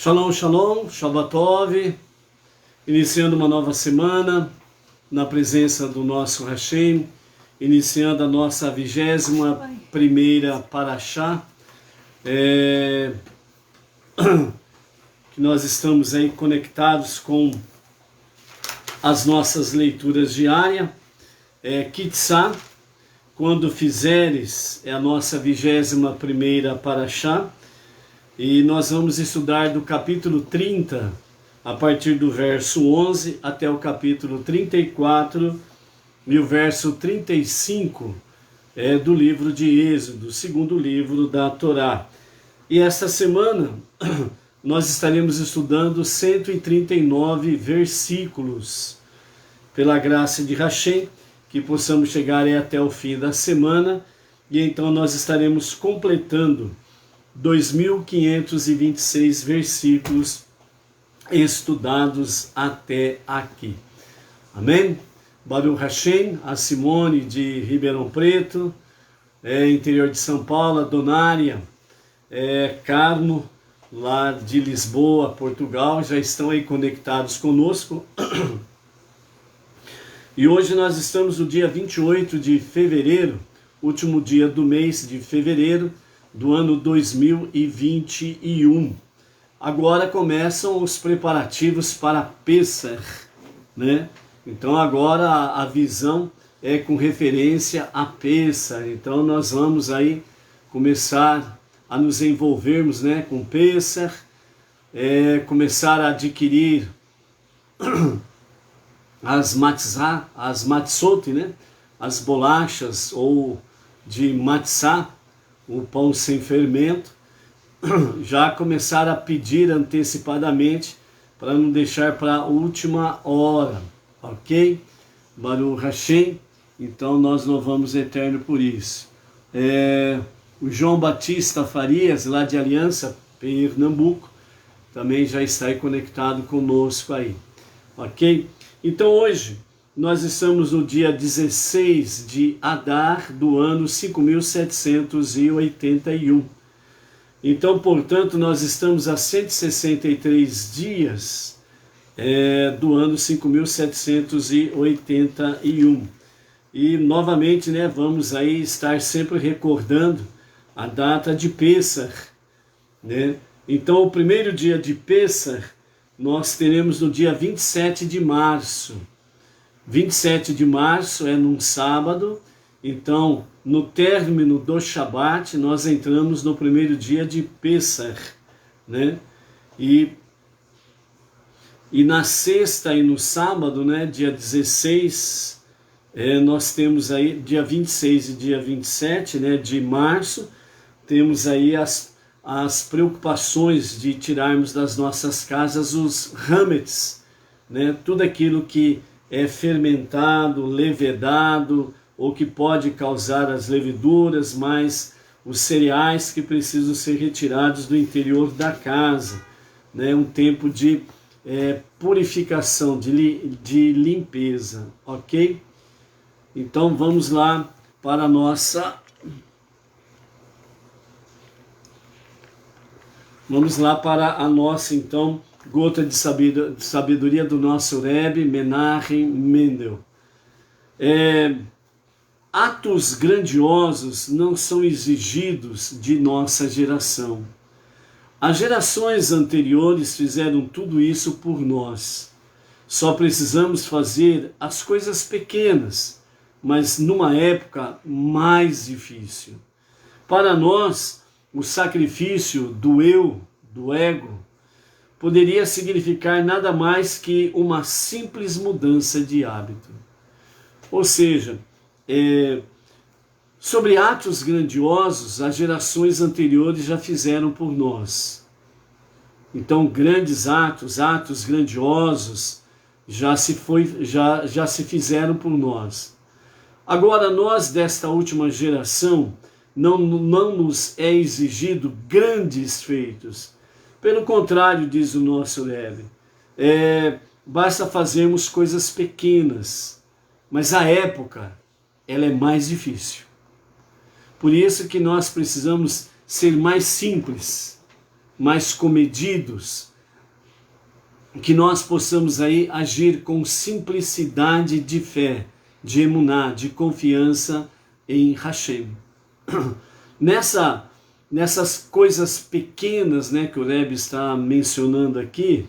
Shalom, shalom, Shabbat Tov, iniciando uma nova semana na presença do nosso Hashem, iniciando a nossa 21ª Parashá, que nós estamos aí conectados com as nossas leituras diárias, Kitzá, quando fizeres, é a nossa 21ª Parashá, e nós vamos estudar do capítulo 30, a partir do verso 11 até o capítulo 34 e o verso 35 do livro de Êxodo, segundo livro da Torá. E esta semana nós estaremos estudando 139 versículos, pela graça de Hashem, que possamos chegar até o fim da semana, e então nós estaremos completando 2.526 versículos estudados até aqui. Amém? Baruch Hashem, a Simone de Ribeirão Preto, interior de São Paulo, a Donária, Carmo, lá de Lisboa, Portugal, já estão aí conectados conosco. E hoje nós estamos no dia 28 de fevereiro, último dia do mês de fevereiro, do ano 2021. Agora começam os preparativos para Pessach, né? Então agora a visão é com referência a Pessach. Então nós vamos aí começar a nos envolvermos, né, com Pessach, começar a adquirir as matzah, as matzot, né, as bolachas ou de matzah, o pão sem fermento, já começar a pedir antecipadamente para não deixar para a última hora, ok? Baruch Hashem, então nós louvamos Eterno por isso. O João Batista Farias, lá de Aliança, Pernambuco, também já está aí conectado conosco aí, ok? Então hoje nós estamos no dia 16 de Adar do ano 5781. Então, portanto, nós estamos a 163 dias do ano 5781. E novamente, né, vamos aí estar sempre recordando a data de Pessach, né? Então, o primeiro dia de Pessach nós teremos no dia 27 de março. 27 de março é num sábado, então no término do Shabat nós entramos no primeiro dia de Pessach, né? E na sexta e no sábado, né, dia 16, nós temos aí dia 26 e dia 27, né, de março, temos aí as preocupações de tirarmos das nossas casas os hametz, né, tudo aquilo que é fermentado, levedado, ou que pode causar as leveduras, mas os cereais que precisam ser retirados do interior da casa, né? Um tempo de purificação, de limpeza, ok? Então vamos lá para a nossa... então, gota de sabedoria do nosso Rebbe Menachem Mendel. Atos grandiosos não são exigidos de nossa geração. As gerações anteriores fizeram tudo isso por nós. Só precisamos fazer as coisas pequenas, mas numa época mais difícil. Para nós, o sacrifício do eu, do ego, poderia significar nada mais que uma simples mudança de hábito. Ou seja, sobre atos grandiosos, as gerações anteriores já fizeram por nós. Então, grandes atos grandiosos já se fizeram por nós. Agora, nós desta última geração, não nos é exigido grandes feitos. Pelo contrário, diz o nosso Rebbe, basta fazermos coisas pequenas, mas a época ela é mais difícil. Por isso que nós precisamos ser mais simples, mais comedidos, que nós possamos aí agir com simplicidade de fé, de emuná, de confiança em Hashem. Nessas coisas pequenas, né, que o Rebbe está mencionando aqui,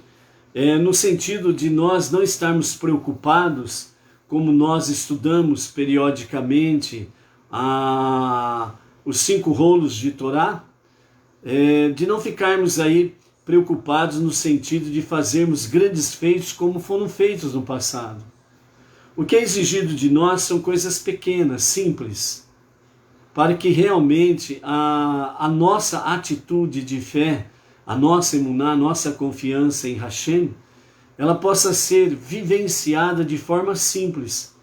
no sentido de nós não estarmos preocupados, como nós estudamos periodicamente os 5 rolos de Torá, de não ficarmos aí preocupados no sentido de fazermos grandes feitos como foram feitos no passado. O que é exigido de nós são coisas pequenas, simples, para que realmente a nossa atitude de fé, a nossa emuná, a nossa confiança em Hashem, ela possa ser vivenciada de forma simples,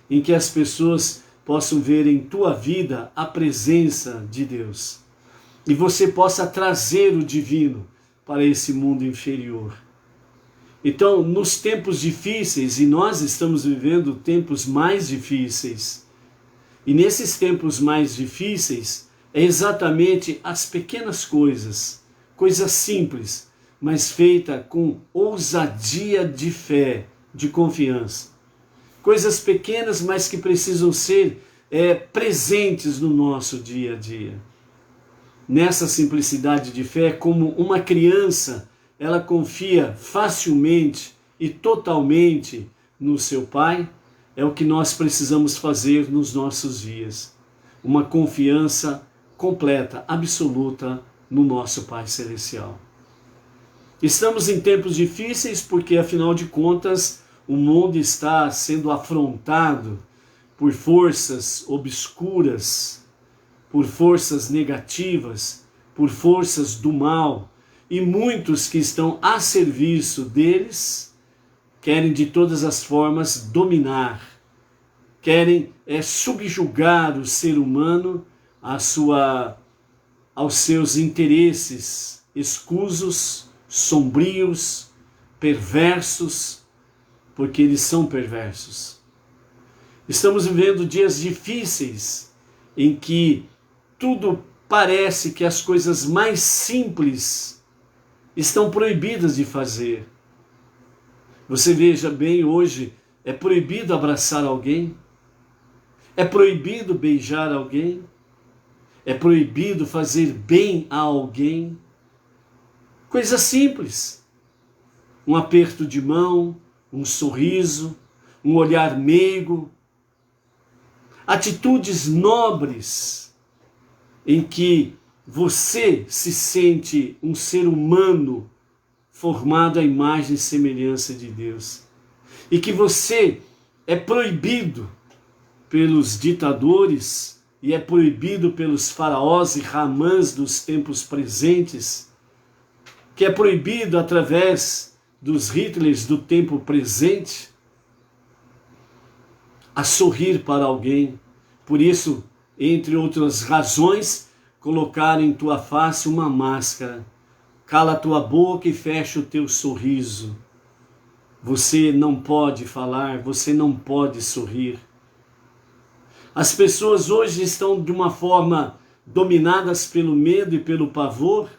em que as pessoas possam ver em tua vida a presença de Deus. E você possa trazer o divino para esse mundo inferior. Então, nos tempos difíceis, e nós estamos vivendo tempos mais difíceis, e nesses tempos mais difíceis, é exatamente as pequenas coisas, coisas simples, mas feita com ousadia de fé, de confiança. Coisas pequenas, mas que precisam ser presentes no nosso dia a dia. Nessa simplicidade de fé, como uma criança, ela confia facilmente e totalmente no seu Pai, é o que nós precisamos fazer nos nossos dias. Uma confiança completa, absoluta no nosso Pai Celestial. Estamos em tempos difíceis porque, afinal de contas, o mundo está sendo afrontado por forças obscuras, por forças negativas, por forças do mal, e muitos que estão a serviço deles querem de todas as formas dominar, querem subjugar o ser humano aos seus interesses escusos, sombrios, perversos, porque eles são perversos. Estamos vivendo dias difíceis em que tudo parece que as coisas mais simples estão proibidas de fazer. Você veja bem, hoje é proibido abraçar alguém, é proibido beijar alguém, é proibido fazer bem a alguém. Coisa simples, um aperto de mão, um sorriso, um olhar meigo, atitudes nobres em que você se sente um ser humano formado à imagem e semelhança de Deus, e que você é proibido pelos ditadores e é proibido pelos faraós e ramãs dos tempos presentes, que é proibido através dos Hitlers do tempo presente, a sorrir para alguém. Por isso, entre outras razões, colocar em tua face uma máscara. Cala a tua boca e fecha o teu sorriso. Você não pode falar, você não pode sorrir. As pessoas hoje estão de uma forma dominadas pelo medo e pelo pavor,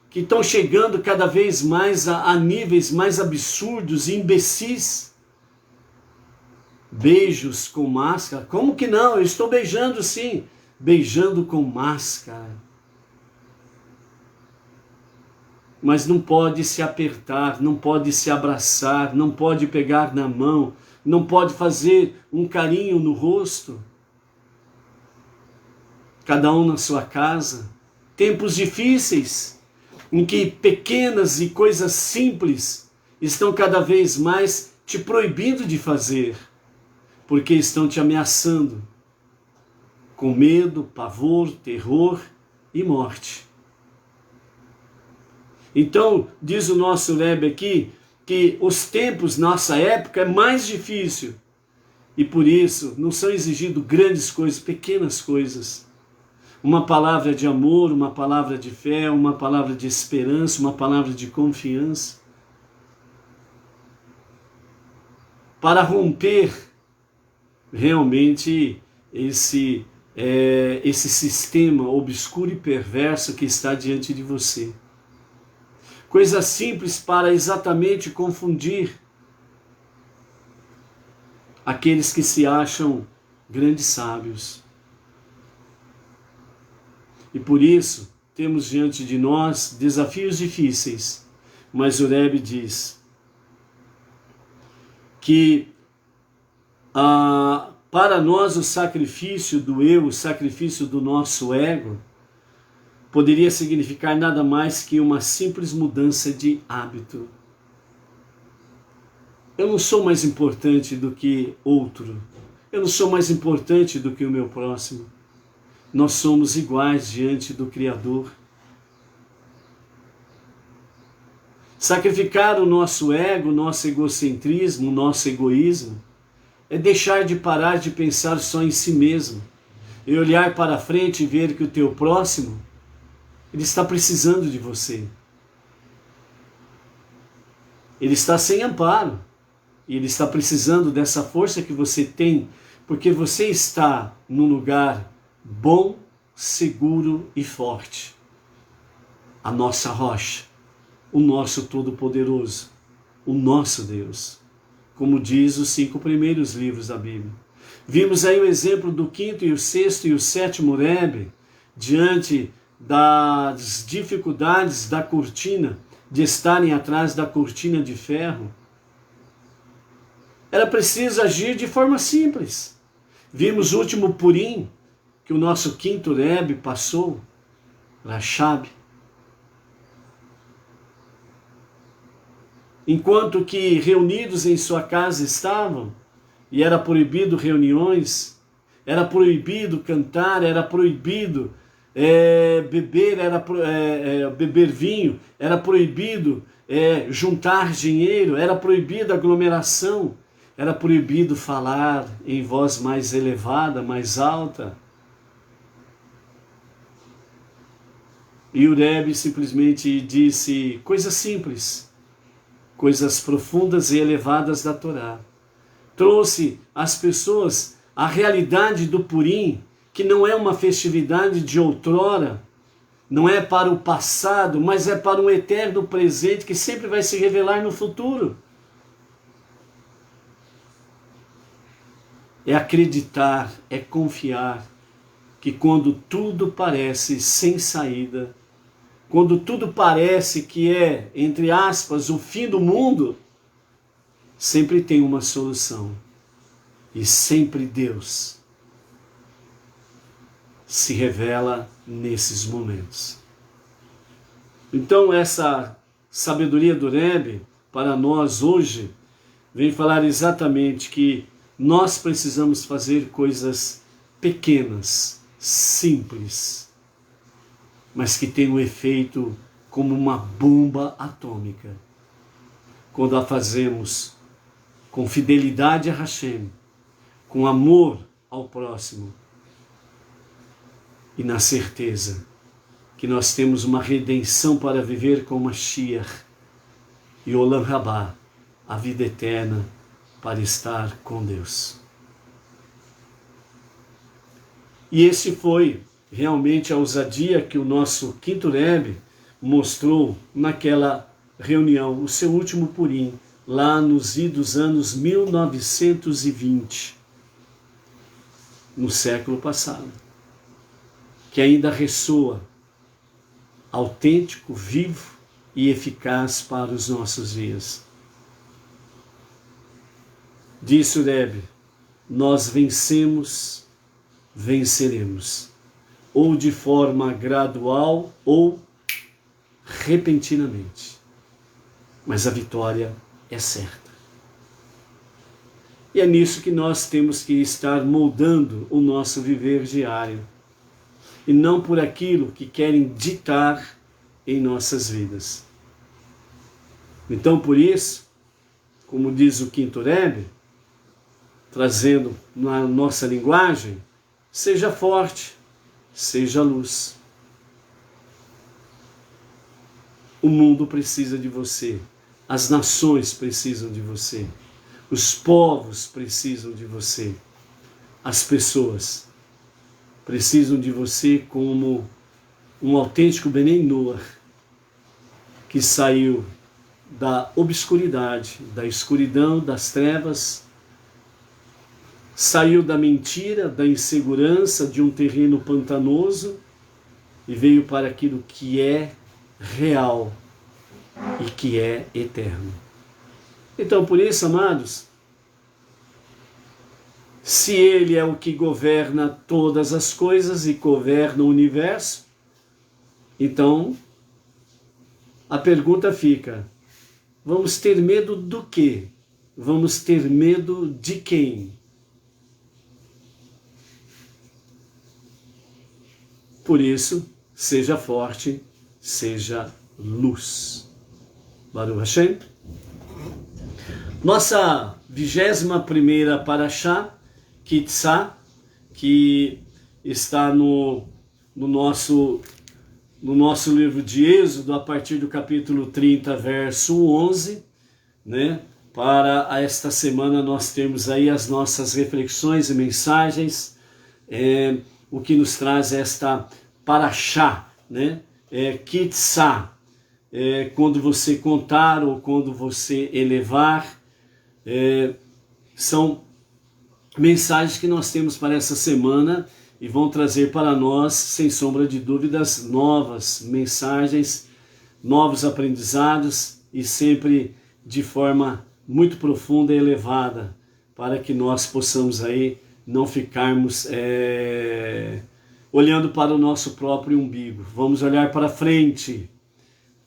que estão chegando cada vez mais a níveis mais absurdos e imbecis. Beijos com máscara. Como que não? Eu estou beijando sim. Beijando com máscara. Mas não pode se apertar, não pode se abraçar, não pode pegar na mão, não pode fazer um carinho no rosto. Cada um na sua casa. Tempos difíceis, em que pequenas e coisas simples estão cada vez mais te proibindo de fazer, porque estão te ameaçando com medo, pavor, terror e morte. Então, diz o nosso Rebbe aqui, que os tempos, nossa época, é mais difícil. E por isso, não são exigidas grandes coisas, pequenas coisas. Uma palavra de amor, uma palavra de fé, uma palavra de esperança, uma palavra de confiança. Para romper realmente esse sistema obscuro e perverso que está diante de você. Coisas simples para exatamente confundir aqueles que se acham grandes sábios. E por isso, temos diante de nós desafios difíceis, mas o Rebbe diz que para nós o sacrifício do eu, o sacrifício do nosso ego, poderia significar nada mais que uma simples mudança de hábito. Eu não sou mais importante do que outro. Eu não sou mais importante do que o meu próximo. Nós somos iguais diante do Criador. Sacrificar o nosso ego, o nosso egocentrismo, o nosso egoísmo, é deixar de parar de pensar só em si mesmo e olhar para frente e ver que o teu próximo, ele está precisando de você. Ele está sem amparo e ele está precisando dessa força que você tem, porque você está num lugar bom, seguro e forte. A nossa rocha, o nosso Todo-Poderoso, o nosso Deus, como diz os 5 primeiros livros da Bíblia. Vimos aí o exemplo do 5º e o 6º e o 7º Rebbe, diante das dificuldades da cortina, de estarem atrás da cortina de ferro. Era preciso agir de forma simples. Vimos o último Purim, que o nosso 5º Rebbe passou, Rashab. Enquanto que reunidos em sua casa estavam, e era proibido reuniões, era proibido cantar, era proibido beber, beber vinho, era proibido juntar dinheiro, era proibido aglomeração, era proibido falar em voz mais elevada, mais alta. E o Rebbe simplesmente disse coisas simples, coisas profundas e elevadas da Torá. Trouxe às pessoas a realidade do Purim, que não é uma festividade de outrora, não é para o passado, mas é para um eterno presente que sempre vai se revelar no futuro. É acreditar, é confiar que quando tudo parece sem saída, quando tudo parece que é, entre aspas, o fim do mundo, sempre tem uma solução. E sempre Deus se revela nesses momentos. Então essa sabedoria do Rebbe, para nós hoje, vem falar exatamente que nós precisamos fazer coisas pequenas, simples, mas que tem um efeito como uma bomba atômica. Quando a fazemos com fidelidade a Hashem, com amor ao próximo, e na certeza que nós temos uma redenção para viver com Mashiach e Olam Rabá, a vida eterna para estar com Deus. E esse foi realmente a ousadia que o nosso 5º Rebbe mostrou naquela reunião, o seu último Purim, lá nos idos anos 1920, no século passado, que ainda ressoa autêntico, vivo e eficaz para os nossos dias. Disse o Rebbe, nós vencemos, venceremos, ou de forma gradual ou repentinamente. Mas a vitória é certa. E é nisso que nós temos que estar moldando o nosso viver diário. E não por aquilo que querem ditar em nossas vidas. Então, por isso, como diz o 5º Rebbe, trazendo na nossa linguagem, seja forte, seja luz. O mundo precisa de você, as nações precisam de você, os povos precisam de você, as pessoas precisam de você como um autêntico Benei Noach, que saiu da obscuridade, da escuridão, das trevas, saiu da mentira, da insegurança, de um terreno pantanoso e veio para aquilo que é real e que é eterno. Então, por isso, amados, se Ele é o que governa todas as coisas e governa o universo, então a pergunta fica: vamos ter medo do quê? Vamos ter medo de quem? Por isso, seja forte, seja luz. Baruch Hashem. Nossa 21ª Parashá, Ki-Tsa, que está no nosso livro de Êxodo, a partir do capítulo 30, verso 11, né? Para esta semana nós temos aí as nossas reflexões e mensagens, o que nos traz esta Parashá, né? Ki-Tsa, quando você contar ou quando você elevar, são mensagens que nós temos para essa semana e vão trazer para nós, sem sombra de dúvidas, novas mensagens, novos aprendizados e sempre de forma muito profunda e elevada, para que nós possamos aí não ficarmos olhando para o nosso próprio umbigo. Vamos olhar para frente,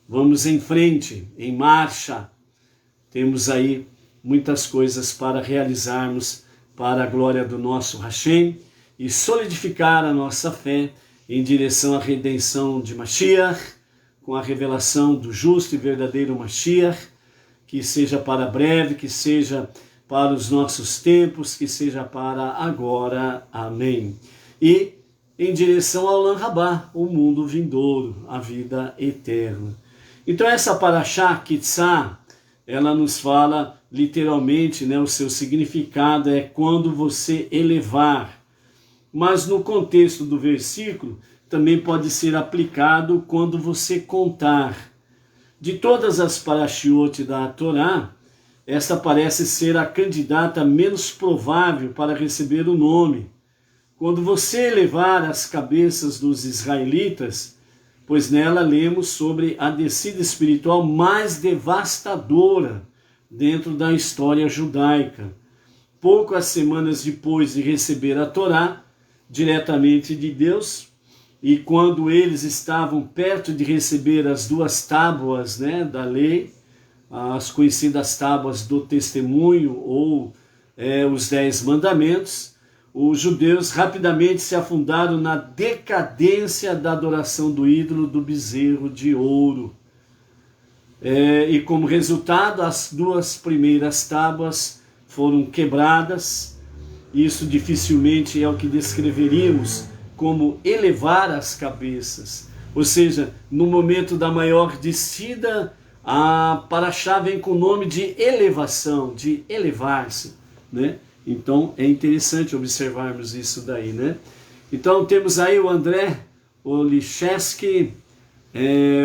vamos em frente, em marcha. Temos aí muitas coisas para realizarmos para a glória do nosso Hashem e solidificar a nossa fé em direção à redenção de Mashiach, com a revelação do justo e verdadeiro Mashiach, que seja para breve, que seja para os nossos tempos, que seja para agora. Amém. E em direção ao Olam Rabá, o mundo vindouro, a vida eterna. Então essa Parashá Ki-Tsa, ela nos fala literalmente, né, o seu significado é quando você elevar. Mas no contexto do versículo, também pode ser aplicado quando você contar. De todas as parashiot da Torá, esta parece ser a candidata menos provável para receber o nome. Quando você elevar as cabeças dos israelitas, pois nela lemos sobre a descida espiritual mais devastadora dentro da história judaica. Poucas semanas depois de receber a Torá, diretamente de Deus, e quando eles estavam perto de receber as 2 tábuas, né, da lei, as conhecidas tábuas do testemunho, ou os 10 mandamentos, os judeus rapidamente se afundaram na decadência da adoração do ídolo do bezerro de ouro. E como resultado, as 2 primeiras tábuas foram quebradas. Isso dificilmente é o que descreveríamos como elevar as cabeças. Ou seja, no momento da maior descida, a Parashá vem com o nome de elevação, de elevar-se, né? Então é interessante observarmos isso daí, né? Então temos aí o André Oliszewski,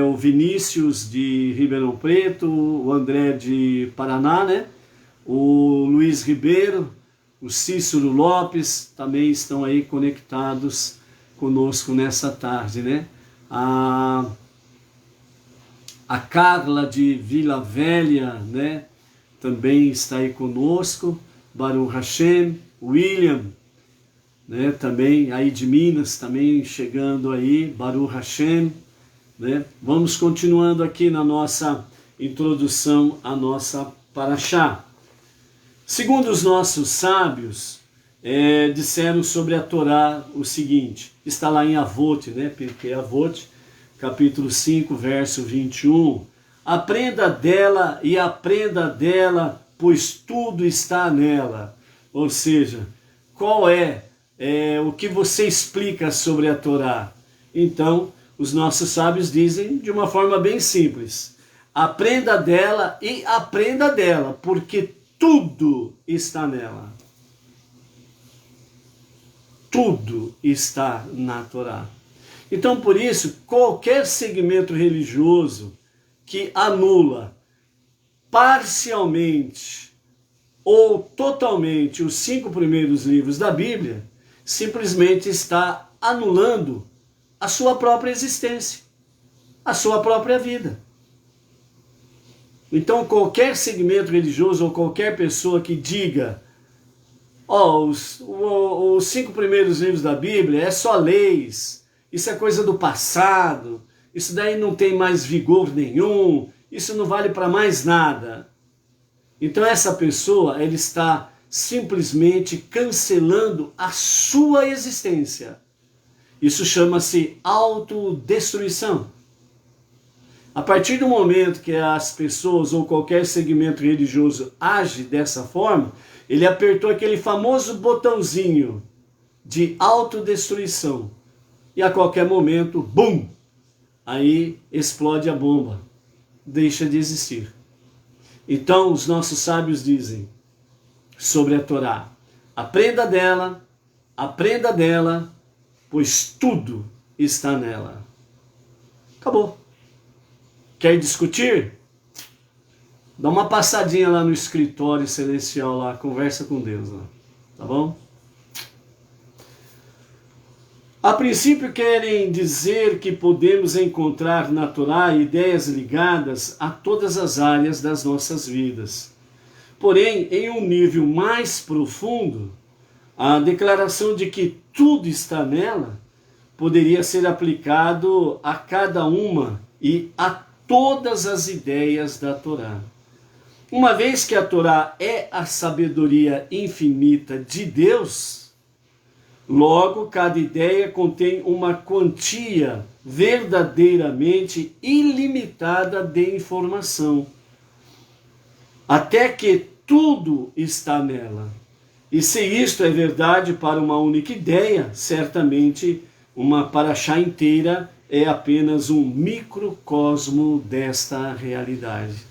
o Vinícius de Ribeirão Preto, o André de Paraná, né? O Luiz Ribeiro, o Cícero Lopes também estão aí conectados conosco nessa tarde, né? A Carla de Vila Velha, né? Também está aí conosco. Baruch Hashem, William, né? Também aí de Minas, também chegando aí, Baruch Hashem, né? Vamos continuando aqui na nossa introdução à nossa Parashá. Segundo os nossos sábios, disseram sobre a Torá o seguinte, está lá em Avot, né? Pirkei Avot, capítulo 5, verso 21. Aprenda dela e aprenda dela, pois tudo está nela. Ou seja, qual é o que você explica sobre a Torá? Então, os nossos sábios dizem de uma forma bem simples, aprenda dela e aprenda dela, porque tudo está nela. Tudo está na Torá. Então, por isso, qualquer segmento religioso que anula parcialmente ou totalmente os 5 primeiros livros da Bíblia, simplesmente está anulando a sua própria existência, a sua própria vida. Então, qualquer segmento religioso ou qualquer pessoa que diga os 5 primeiros livros da Bíblia é só leis, isso é coisa do passado, isso daí não tem mais vigor nenhum, isso não vale para mais nada. Então essa pessoa, ela está simplesmente cancelando a sua existência. Isso chama-se autodestruição. A partir do momento que as pessoas ou qualquer segmento religioso age dessa forma, ele apertou aquele famoso botãozinho de autodestruição. E a qualquer momento, bum! Aí explode a bomba. Deixa de existir. Então os nossos sábios dizem sobre a Torá: aprenda dela, pois tudo está nela. Acabou. Quer discutir? Dá uma passadinha lá no escritório celestial lá, conversa com Deus lá, tá bom? A princípio querem dizer que podemos encontrar na Torá ideias ligadas a todas as áreas das nossas vidas. Porém, em um nível mais profundo, a declaração de que tudo está nela poderia ser aplicado a cada uma e a todas as ideias da Torá. Uma vez que a Torá é a sabedoria infinita de Deus, logo cada ideia contém uma quantia verdadeiramente ilimitada de informação, até que tudo está nela. E se isto é verdade para uma única ideia, certamente uma paraxá inteira é apenas um microcosmo desta realidade.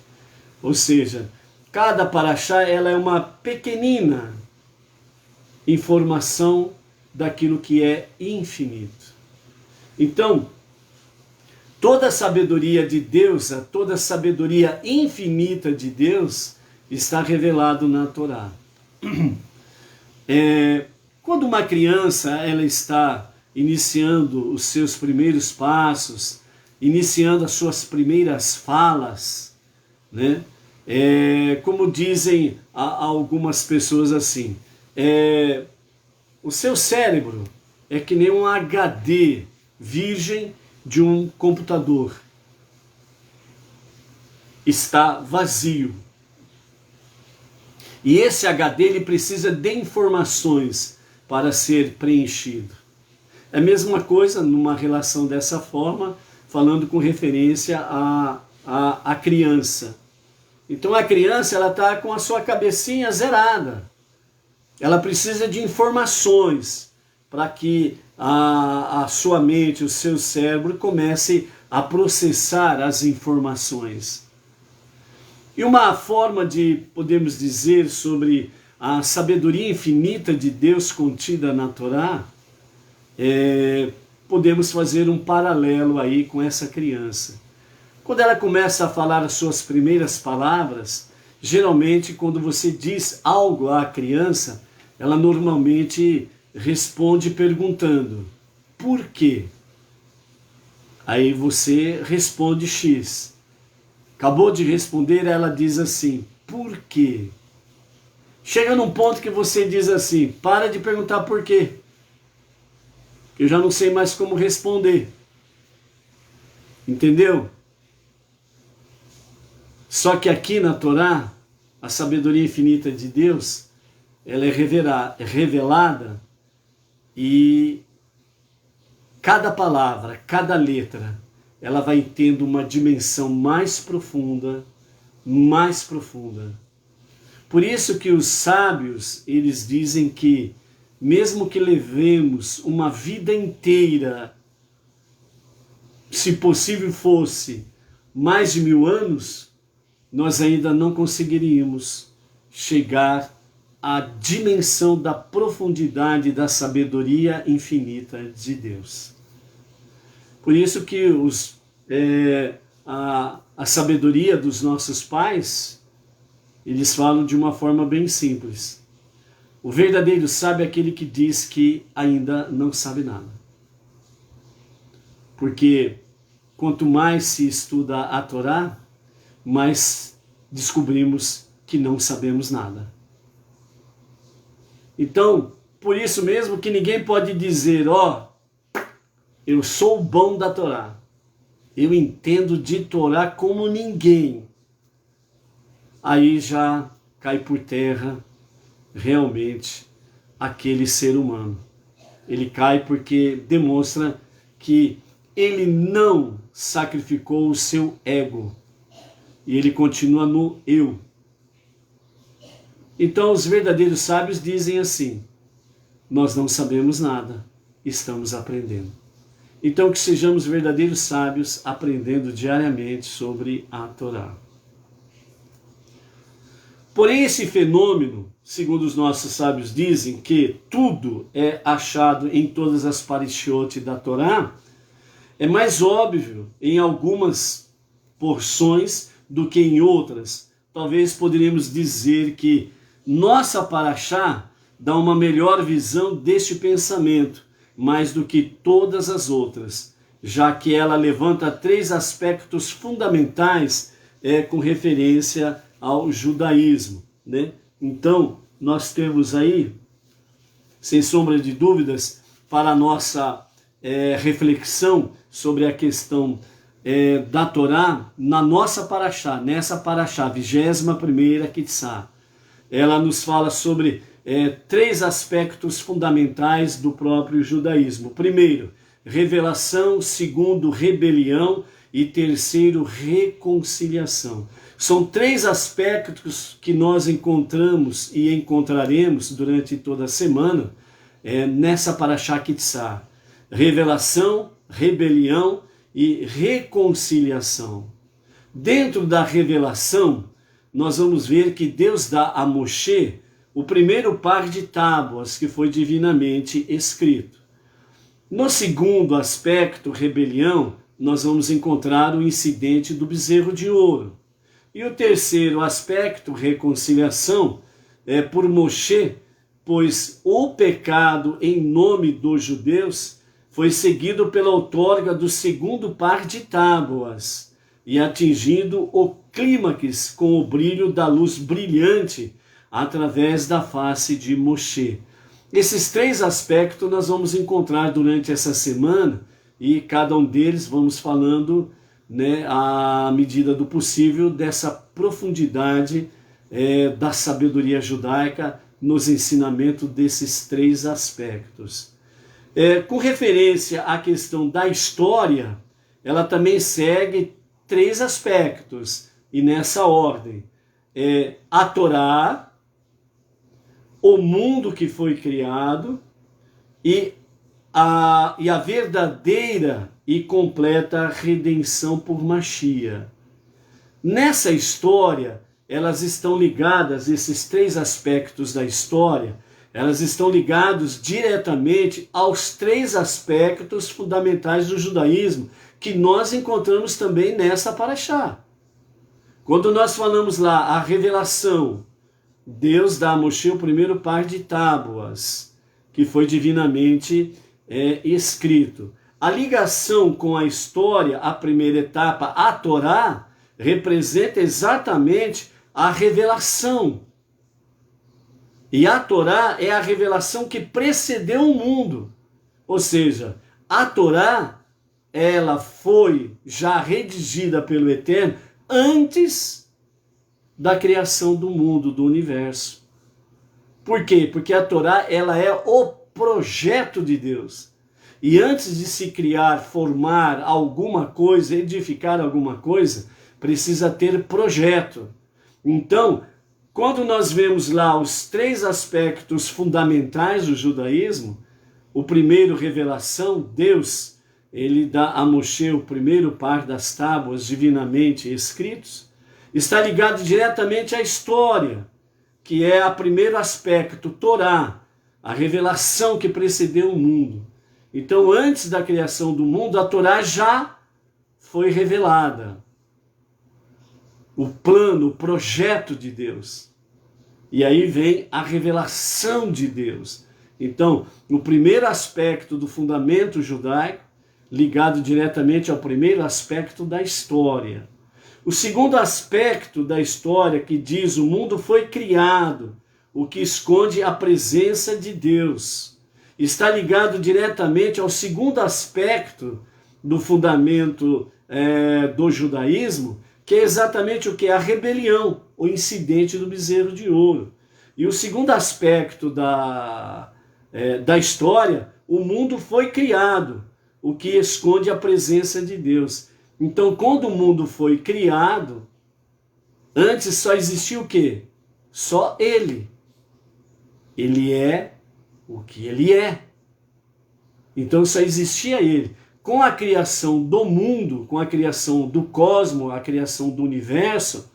Ou seja, cada paraxá ela é uma pequenina informação daquilo que é infinito. Então, toda a sabedoria de Deus, toda a sabedoria infinita de Deus está revelado na Torá. Quando uma criança ela está iniciando os seus primeiros passos, iniciando as suas primeiras falas, né? Como dizem algumas pessoas assim, o seu cérebro é que nem um HD virgem de um computador. Está vazio. E esse HD ele precisa de informações para ser preenchido. É a mesma coisa numa relação dessa forma, falando com referência à criança. Então a criança ela está com a sua cabecinha zerada. Ela precisa de informações para que a sua mente, o seu cérebro comece a processar as informações. E uma forma de podermos dizer sobre a sabedoria infinita de Deus contida na Torá, podemos fazer um paralelo aí com essa criança. Quando ela começa a falar as suas primeiras palavras, geralmente quando você diz algo à criança, ela normalmente responde perguntando, por quê? Aí você responde X. Acabou de responder, ela diz assim, por quê? Chega num ponto que você diz assim, para de perguntar por quê. Eu já não sei mais como responder. Entendeu? Só que aqui na Torá, a sabedoria infinita de Deus, ela é revelada e cada palavra, cada letra, ela vai tendo uma dimensão mais profunda, mais profunda. Por isso que os sábios, eles dizem que mesmo que levemos uma vida inteira, se possível fosse mais de 1000 anos, nós ainda não conseguiríamos chegar à dimensão da profundidade da sabedoria infinita de Deus. Por isso que a sabedoria dos nossos pais, eles falam de uma forma bem simples. O verdadeiro sábio é aquele que diz que ainda não sabe nada. Porque quanto mais se estuda a Torá, mais descobrimos que não sabemos nada. Então, por isso mesmo que ninguém pode dizer, eu sou o bom da Torá. Eu entendo de Torá como ninguém. Aí já cai por terra realmente aquele ser humano. Ele cai porque demonstra que ele não sacrificou o seu ego. E ele continua no eu. Então os verdadeiros sábios dizem assim: nós não sabemos nada, estamos aprendendo. Então que sejamos verdadeiros sábios aprendendo diariamente sobre a Torá. Porém esse fenômeno, segundo os nossos sábios dizem, que tudo é achado em todas as parishiot da Torá, é mais óbvio em algumas porções do que em outras. Talvez poderíamos dizer que nossa paraxá dá uma melhor visão deste pensamento, mais do que todas as outras, já que ela levanta 3 aspectos fundamentais com referência ao judaísmo, né? Então, nós temos aí, sem sombra de dúvidas, para a nossa reflexão sobre a questão da Torá, na nossa paraxá, nessa paraxá, 21ª Kitzá, ela nos fala sobre 3 aspectos fundamentais do próprio judaísmo. Primeiro, revelação. Segundo, rebelião. E terceiro, reconciliação. São 3 aspectos que nós encontramos e encontraremos durante toda a semana nessa paraxá Kitzá. Revelação, rebelião e reconciliação. Dentro da revelação, nós vamos ver que Deus dá a Moshe o primeiro par de tábuas que foi divinamente escrito. No segundo aspecto, rebelião, nós vamos encontrar o incidente do bezerro de ouro. E o terceiro aspecto, reconciliação, é por Moshe, pois o pecado em nome dos judeus foi seguido pela outorga do segundo par de tábuas e atingindo o clímax com o brilho da luz brilhante através da face de Moshe. Esses 3 aspectos nós vamos encontrar durante essa semana e cada um deles vamos falando, né, à medida do possível dessa profundidade da sabedoria judaica nos ensinamentos desses 3 aspectos. Com referência à questão da história, ela também segue 3 aspectos, e nessa ordem: a Torá, o mundo que foi criado e a verdadeira e completa redenção por Mashiach. Nessa história, elas estão ligadas, esses 3 aspectos da história, elas estão ligados diretamente aos 3 aspectos fundamentais do judaísmo, que nós encontramos também nessa paraxá. Quando nós falamos lá a revelação, Deus dá a Moshe o primeiro par de tábuas, que foi divinamente escrito. A ligação com a história, a primeira etapa, a Torá, representa exatamente a revelação. E a Torá é a revelação que precedeu o mundo. Ou seja, a Torá, ela foi já redigida pelo Eterno antes da criação do mundo, do universo. Por quê? Porque a Torá, ela é o projeto de Deus. E antes de se criar, formar alguma coisa, edificar alguma coisa, precisa ter projeto. Então, quando nós vemos lá os 3 aspectos fundamentais do judaísmo, o primeiro, revelação, Deus, ele dá a Moshe o primeiro par das tábuas divinamente escritos, está ligado diretamente à história, que é o primeiro aspecto, Torá, a revelação que precedeu o mundo. Então, antes da criação do mundo, a Torá já foi revelada. o plano, o projeto de Deus. E aí vem a revelação de Deus. Então, o primeiro aspecto do fundamento judaico, ligado diretamente ao primeiro aspecto da história. O segundo aspecto da história, que diz o mundo foi criado, o que esconde a presença de Deus, está ligado diretamente ao segundo aspecto do fundamento do judaísmo, que é exatamente o que? A rebelião, o incidente do bezerro de ouro. E o segundo aspecto da história, o mundo foi criado, o que esconde a presença de Deus. Então, quando o mundo foi criado, antes só existia o quê? Só ele. Ele é o que ele é. Então só existia ele. Com a criação do mundo, com a criação do cosmos, a criação do universo,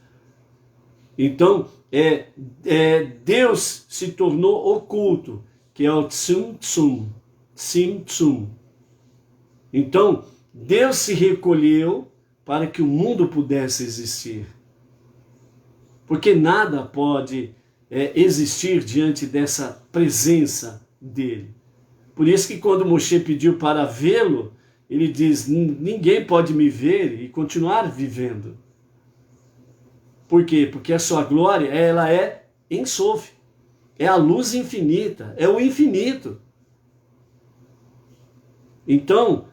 então Deus se tornou oculto, que é o Tzimtzum. Então, Deus se recolheu para que o mundo pudesse existir. Porque nada pode existir diante dessa presença dele. Por isso que quando Moshe pediu para vê-lo, ele diz, ninguém pode me ver e continuar vivendo. Por quê? Porque a sua glória, ela é Ein Sof, é a luz infinita, é o infinito. Então,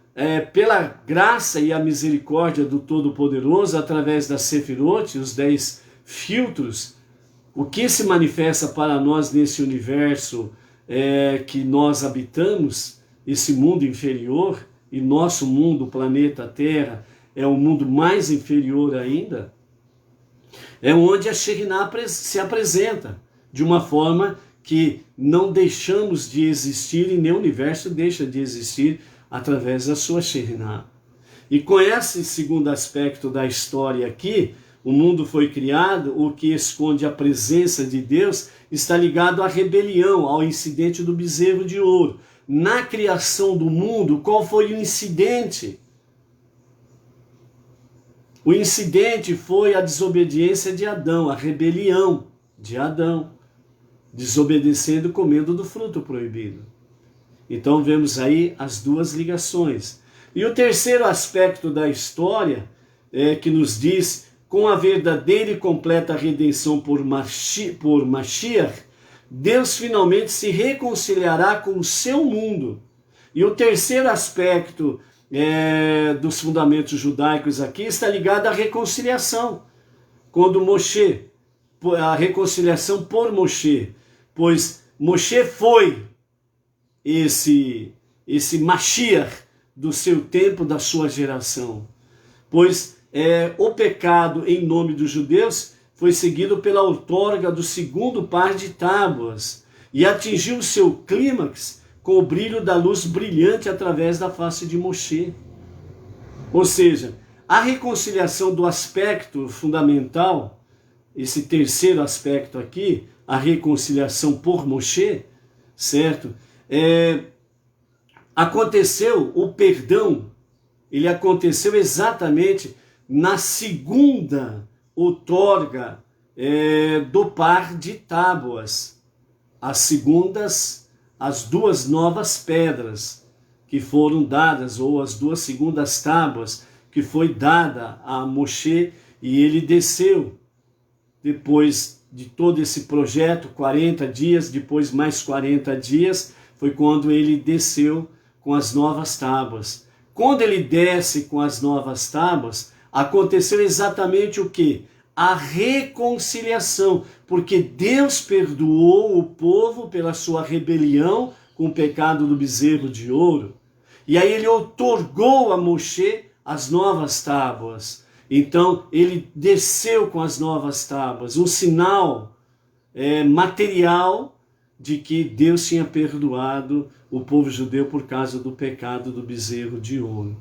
pela graça e a misericórdia do Todo-Poderoso, através da Sefirot, os 10 filtros, o que se manifesta para nós nesse universo que nós habitamos, esse mundo inferior, e nosso mundo, o planeta Terra, é um mundo mais inferior ainda, é onde a Shekhinah se apresenta, de uma forma que não deixamos de existir e nem o universo deixa de existir através da sua Shekhinah. E com esse segundo aspecto da história aqui, o mundo foi criado, o que esconde a presença de Deus está ligado à rebelião, ao incidente do bezerro de ouro. Na criação do mundo, qual foi o incidente? O incidente foi a desobediência de Adão, a rebelião de Adão, desobedecendo, comendo do fruto proibido. Então vemos aí as duas ligações. E o terceiro aspecto da história que nos diz, com a verdadeira e completa redenção por Mashiach, Deus finalmente se reconciliará com o seu mundo. E o terceiro aspecto dos fundamentos judaicos aqui está ligado à reconciliação. Quando Moshe, a reconciliação por Moshe, pois Moshe foi esse Mashiach do seu tempo, da sua geração. Pois o pecado em nome dos judeus foi seguido pela outorga do segundo par de tábuas e atingiu o seu clímax com o brilho da luz brilhante através da face de Moshe. Ou seja, a reconciliação do aspecto fundamental, esse terceiro aspecto aqui, a reconciliação por Moshe, certo? Aconteceu o perdão, ele aconteceu exatamente na segunda outorga do par de tábuas, as duas novas pedras que foram dadas, ou as duas segundas tábuas que foi dada a Moshe, e ele desceu depois de todo esse projeto, 40 dias, depois mais 40 dias, foi quando ele desceu com as novas tábuas. Quando ele desce com as novas tábuas, aconteceu exatamente o quê? A reconciliação, porque Deus perdoou o povo pela sua rebelião com o pecado do bezerro de ouro. E aí ele outorgou a Moshe as novas tábuas. Então ele desceu com as novas tábuas, um sinal material de que Deus tinha perdoado o povo judeu por causa do pecado do bezerro de ouro.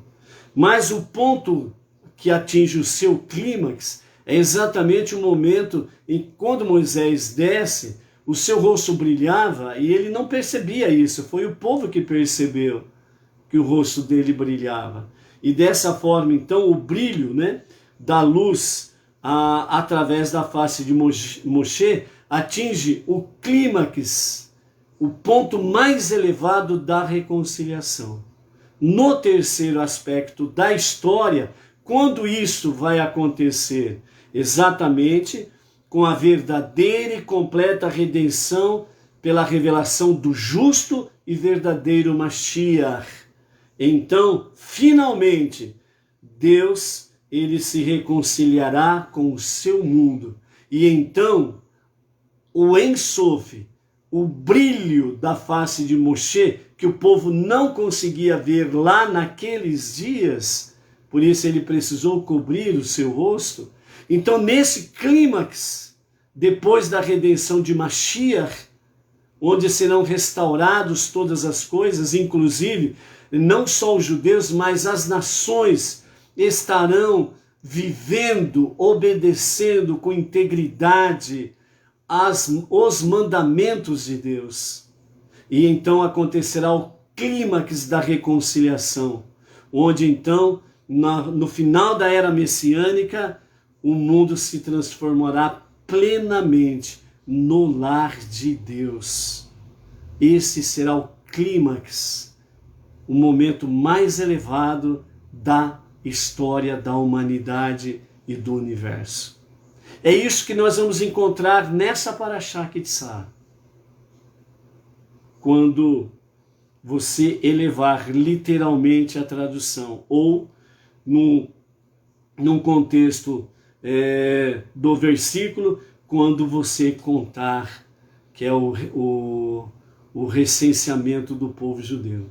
Mas o ponto que atinge o seu clímax é exatamente o momento em que, quando Moisés desce, o seu rosto brilhava e ele não percebia isso. Foi o povo que percebeu que o rosto dele brilhava. E dessa forma, então, o brilho, da luz através da face de Moshe, atinge o clímax, o ponto mais elevado da reconciliação. No terceiro aspecto da história, quando isso vai acontecer? Exatamente com a verdadeira e completa redenção pela revelação do justo e verdadeiro Mashiach. Então, finalmente, Deus, ele se reconciliará com o seu mundo. E então, o Ein Sof, o brilho da face de Moshe, que o povo não conseguia ver lá naqueles dias, por isso ele precisou cobrir o seu rosto. Então, nesse clímax, depois da redenção de Mashiach, onde serão restaurados todas as coisas, inclusive não só os judeus, mas as nações estarão vivendo, obedecendo com integridade os mandamentos de Deus. E então acontecerá o clímax da reconciliação, onde então, no final da era messiânica, o mundo se transformará plenamente no lar de Deus. Esse será o clímax, o momento mais elevado da história da humanidade e do universo. É isso que nós vamos encontrar nessa Parashá Kitzá. Quando você elevar literalmente a tradução, ou num contexto do versículo, quando você contar, que é o recenseamento do povo judeu.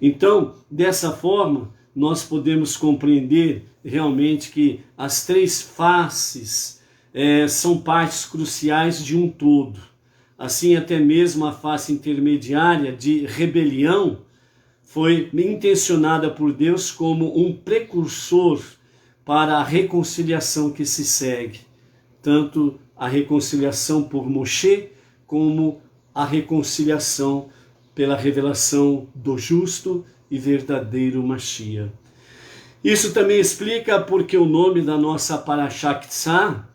Então, dessa forma, nós podemos compreender realmente que as três faces são partes cruciais de um todo. Assim, até mesmo a face intermediária de rebelião foi intencionada por Deus como um precursor para a reconciliação que se segue. Tanto a reconciliação por Moshe, como a reconciliação pela revelação do justo e verdadeiro Mashiach. Isso também explica porque o nome da nossa Parashá Kitzá,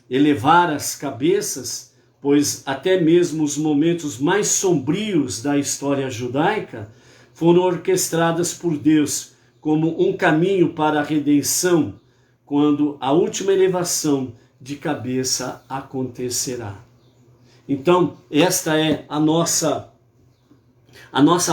elevar as cabeças, pois até mesmo os momentos mais sombrios da história judaica foram orquestradas por Deus como um caminho para a redenção, quando a última elevação de cabeça acontecerá. Então, esta é a nossa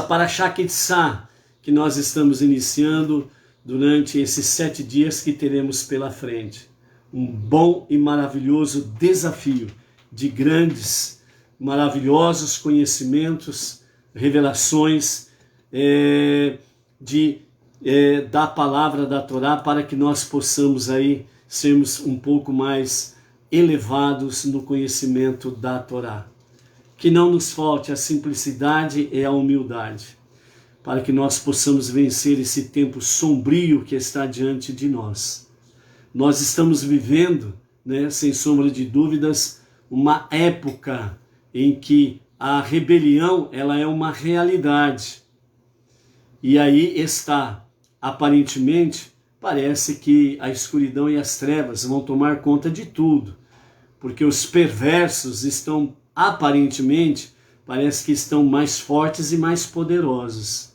Parashá Kitzá, que nós estamos iniciando durante esses 7 dias que teremos pela frente. Um bom e maravilhoso desafio de grandes, maravilhosos conhecimentos, revelações da palavra da Torá, para que nós possamos aí sermos um pouco mais elevados no conhecimento da Torá. Que não nos falte a simplicidade e a humildade, para que nós possamos vencer esse tempo sombrio que está diante de nós. Nós estamos vivendo, sem sombra de dúvidas, uma época em que a rebelião ela é uma realidade. E aí está, aparentemente, parece que a escuridão e as trevas vão tomar conta de tudo, porque os perversos estão, aparentemente, parece que estão mais fortes e mais poderosos.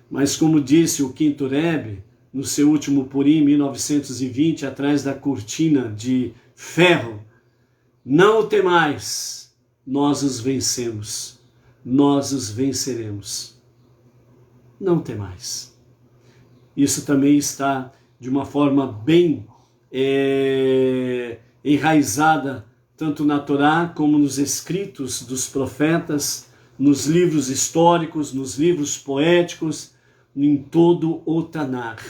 Mas como disse o Quinto Rebbe, no seu último Purim, 1920, atrás da cortina de ferro, não o temais, nós os vencemos, nós os venceremos. Não temais. Isso também está de uma forma bem enraizada, tanto na Torá como nos escritos dos profetas, nos livros históricos, nos livros poéticos, em todo o Tanar.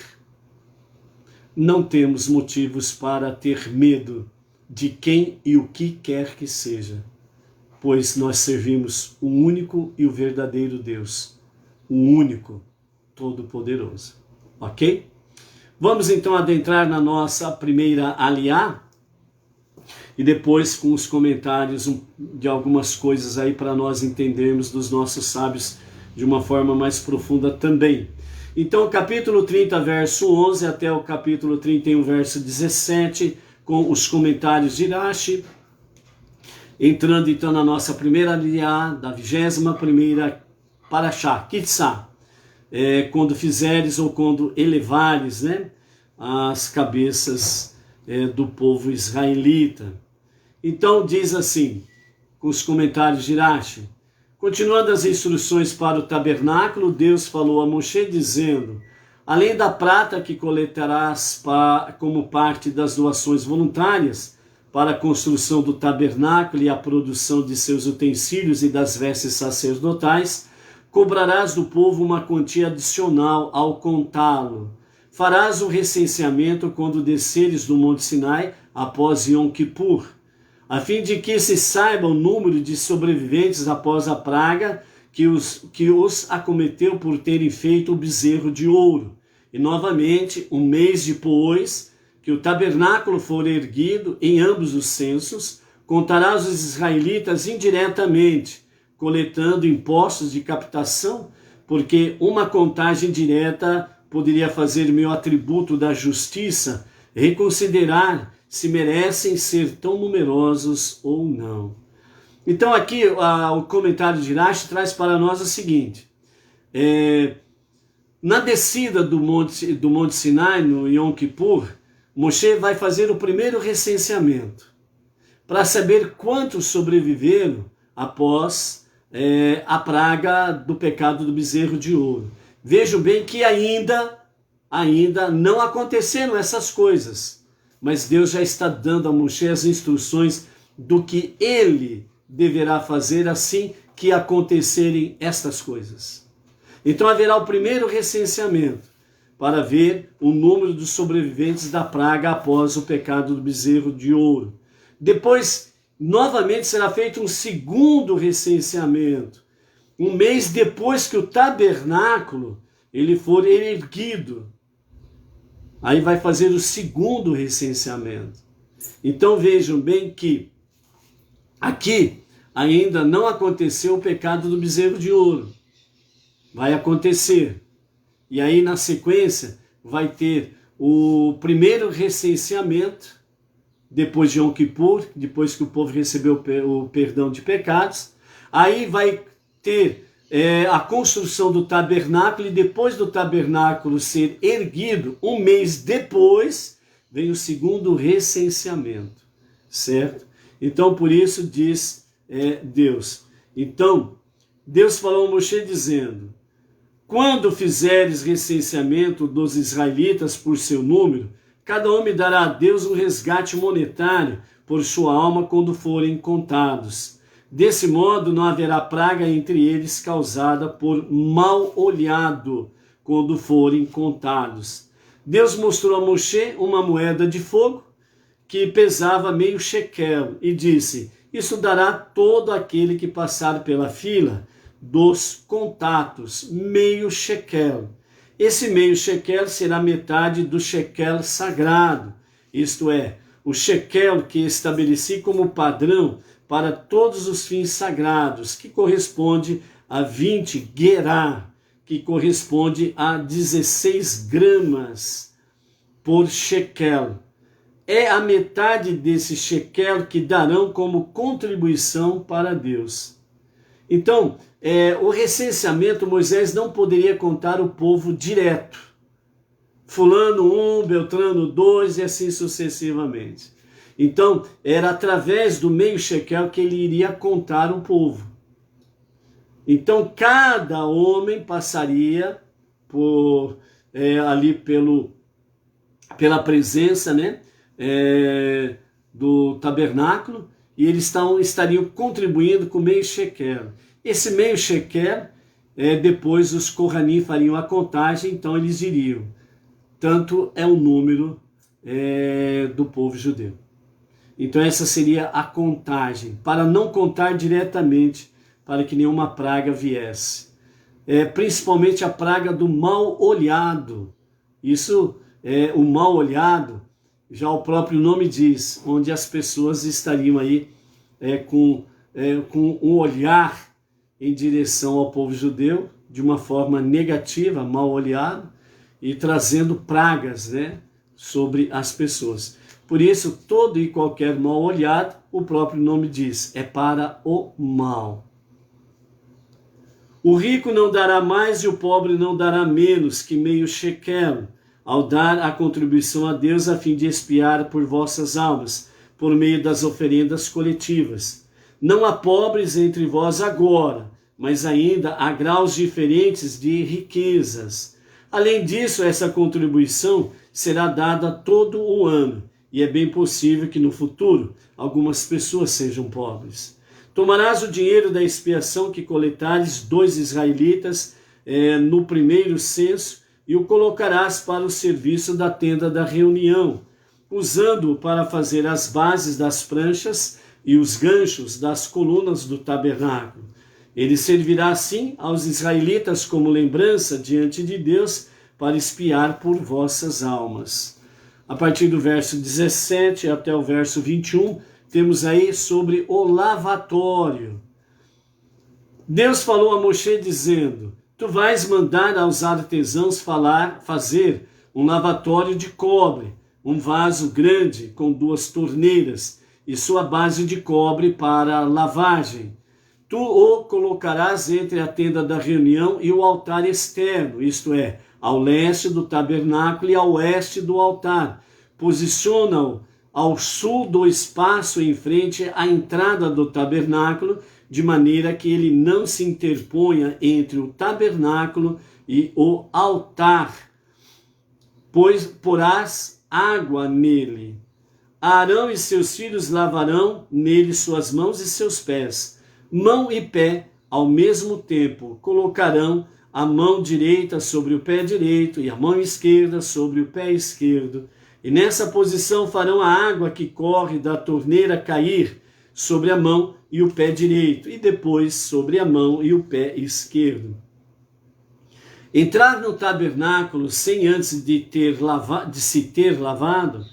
Não temos motivos para ter medo de quem e o que quer que seja, pois nós servimos o único e o verdadeiro Deus, o único, todo-poderoso. Ok? Vamos então adentrar na nossa primeira aliá, e depois com os comentários de algumas coisas aí para nós entendermos dos nossos sábios de uma forma mais profunda também. Então, capítulo 30, verso 11 até o capítulo 31, verso 17, com os comentários de Rashi, entrando então na nossa primeira aliá da 21ª Parashá, Kitzá, quando fizeres ou quando elevares, né, as cabeças do povo israelita. Então diz assim, com os comentários de Rashi: continuando as instruções para o tabernáculo, Deus falou a Moshe dizendo: além da prata que coletarás como parte das doações voluntárias para a construção do tabernáculo e a produção de seus utensílios e das vestes sacerdotais, cobrarás do povo uma quantia adicional ao contá-lo. Farás o recenseamento quando desceres do Monte Sinai após Yom Kippur, a fim de que se saiba o número de sobreviventes após a praga que os acometeu por terem feito o bezerro de ouro. E novamente, um mês depois que o tabernáculo for erguido em ambos os censos, contarás os israelitas indiretamente, coletando impostos de captação, porque uma contagem direta poderia fazer meu atributo da justiça reconsiderar se merecem ser tão numerosos ou não. Então aqui o comentário de Rashi traz para nós o seguinte: na descida do Monte Sinai, no Yom Kippur, Moshe vai fazer o primeiro recenseamento para saber quantos sobreviveram após a praga do pecado do bezerro de ouro. Vejam bem que ainda não aconteceram essas coisas, mas Deus já está dando a Moshe as instruções do que ele deverá fazer assim que acontecerem estas coisas. Então haverá o primeiro recenseamento para ver o número dos sobreviventes da praga após o pecado do bezerro de ouro. Depois, novamente será feito um segundo recenseamento, um mês depois que o tabernáculo ele for erguido. Aí vai fazer o segundo recenseamento. Então vejam bem que aqui ainda não aconteceu o pecado do bezerro de ouro. Vai acontecer. E aí na sequência vai ter o primeiro recenseamento, depois de Yom Kippur, depois que o povo recebeu o perdão de pecados. Aí vai ter a construção do tabernáculo, e depois do tabernáculo ser erguido, um mês depois, vem o segundo recenseamento, certo? Então, por isso diz Deus. Então, Deus falou a Moshe dizendo: quando fizeres recenseamento dos israelitas por seu número, cada homem dará a Deus um resgate monetário por sua alma quando forem contados. Desse modo, não haverá praga entre eles causada por mal olhado quando forem contados. Deus mostrou a Moshe uma moeda de fogo que pesava meio shekel e disse: isso dará todo aquele que passar pela fila dos contatos, meio shekel. Esse meio shekel será metade do shekel sagrado, isto é, o shekel que estabeleci como padrão para todos os fins sagrados, que corresponde a 20 gerá, que corresponde a 16 gramas por shekel. É a metade desse shekel que darão como contribuição para Deus. Então, o recenseamento, Moisés não poderia contar o povo direto. Fulano 1, Beltrano 2 e assim sucessivamente. Então, era através do meio shekel que ele iria contar o povo. Então, cada homem passaria ali pela presença, né, do tabernáculo, e eles estariam contribuindo com meio shekel. Esse meio shekel, depois os Kohanim fariam a contagem, então eles diriam: tanto é o número do povo judeu. Então essa seria a contagem, para não contar diretamente, para que nenhuma praga viesse. Principalmente a praga do mal olhado. Isso, o mal olhado, já o próprio nome diz, onde as pessoas estariam aí com um olhar em direção ao povo judeu, de uma forma negativa, mal olhado, e trazendo pragas, né, sobre as pessoas. Por isso, todo e qualquer mal olhado, o próprio nome diz, é para o mal. O rico não dará mais e o pobre não dará menos que meio shekel, ao dar a contribuição a Deus a fim de expiar por vossas almas, por meio das oferendas coletivas. Não há pobres entre vós agora, mas ainda há graus diferentes de riquezas. Além disso, essa contribuição será dada todo o ano, e é bem possível que no futuro algumas pessoas sejam pobres. Tomarás o dinheiro da expiação que coletares 2 israelitas no primeiro censo e o colocarás para o serviço da tenda da reunião, usando-o para fazer as bases das pranchas e os ganchos das colunas do tabernáculo. Ele servirá assim aos israelitas como lembrança diante de Deus para expiar por vossas almas. A partir do verso 17 até o verso 21, temos aí sobre o lavatório. Deus falou a Moshe dizendo: tu vais mandar aos artesãos fazer um lavatório de cobre, um vaso grande com 2 torneiras e sua base de cobre para lavagem. Tu o colocarás entre a tenda da reunião e o altar externo, isto é, ao leste do tabernáculo e ao oeste do altar. Posiciona-o ao sul do espaço em frente à entrada do tabernáculo, de maneira que ele não se interponha entre o tabernáculo e o altar, pois porás água nele. Arão e seus filhos lavarão nele suas mãos e seus pés. Mão e pé, ao mesmo tempo, colocarão a mão direita sobre o pé direito e a mão esquerda sobre o pé esquerdo. E nessa posição farão a água que corre da torneira cair sobre a mão e o pé direito, e depois sobre a mão e o pé esquerdo. Entrar no tabernáculo sem antes de se ter lavado,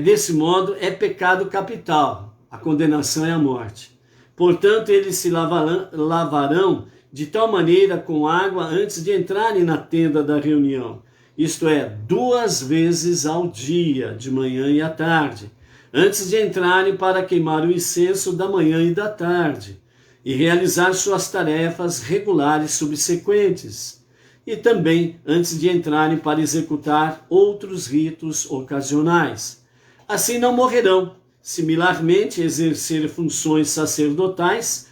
desse modo é pecado capital, a condenação é a morte. Portanto, eles se lavarão de tal maneira com água antes de entrarem na tenda da reunião, isto é, 2 vezes ao dia, de manhã e à tarde, antes de entrarem para queimar o incenso da manhã e da tarde, e realizar suas tarefas regulares subsequentes, e também antes de entrarem para executar outros ritos ocasionais. Assim não morrerão. Similarmente, exercer funções sacerdotais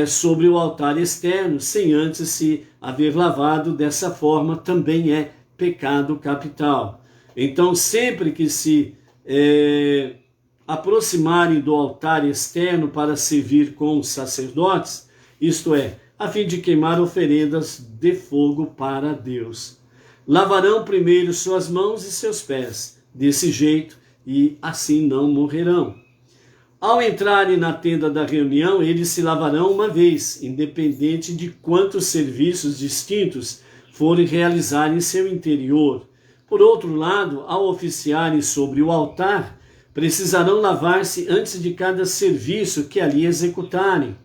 sobre o altar externo, sem antes se haver lavado, dessa forma também é pecado capital. Então, sempre que se aproximarem do altar externo para servir com os sacerdotes, isto é, a fim de queimar oferendas de fogo para Deus, lavarão primeiro suas mãos e seus pés, desse jeito, e assim não morrerão. Ao entrarem na tenda da reunião, eles se lavarão uma vez, independente de quantos serviços distintos forem realizar em seu interior. Por outro lado, ao oficiarem sobre o altar, precisarão lavar-se antes de cada serviço que ali executarem.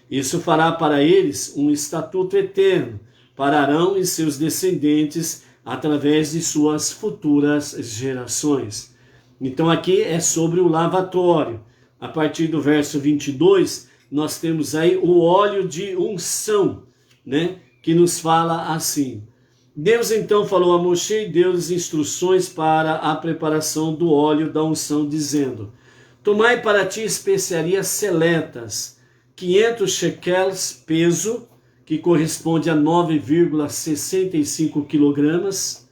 Isso fará para eles um estatuto eterno, para Arão e seus descendentes, através de suas futuras gerações. Então aqui é sobre o lavatório. A partir do verso 22, nós temos aí o óleo de unção, que nos fala assim: Deus então falou a Moshe e deu-lhes instruções para a preparação do óleo da unção, dizendo: tomai para ti especiarias seletas, 500 shekels peso, que corresponde a 9,65 quilogramas,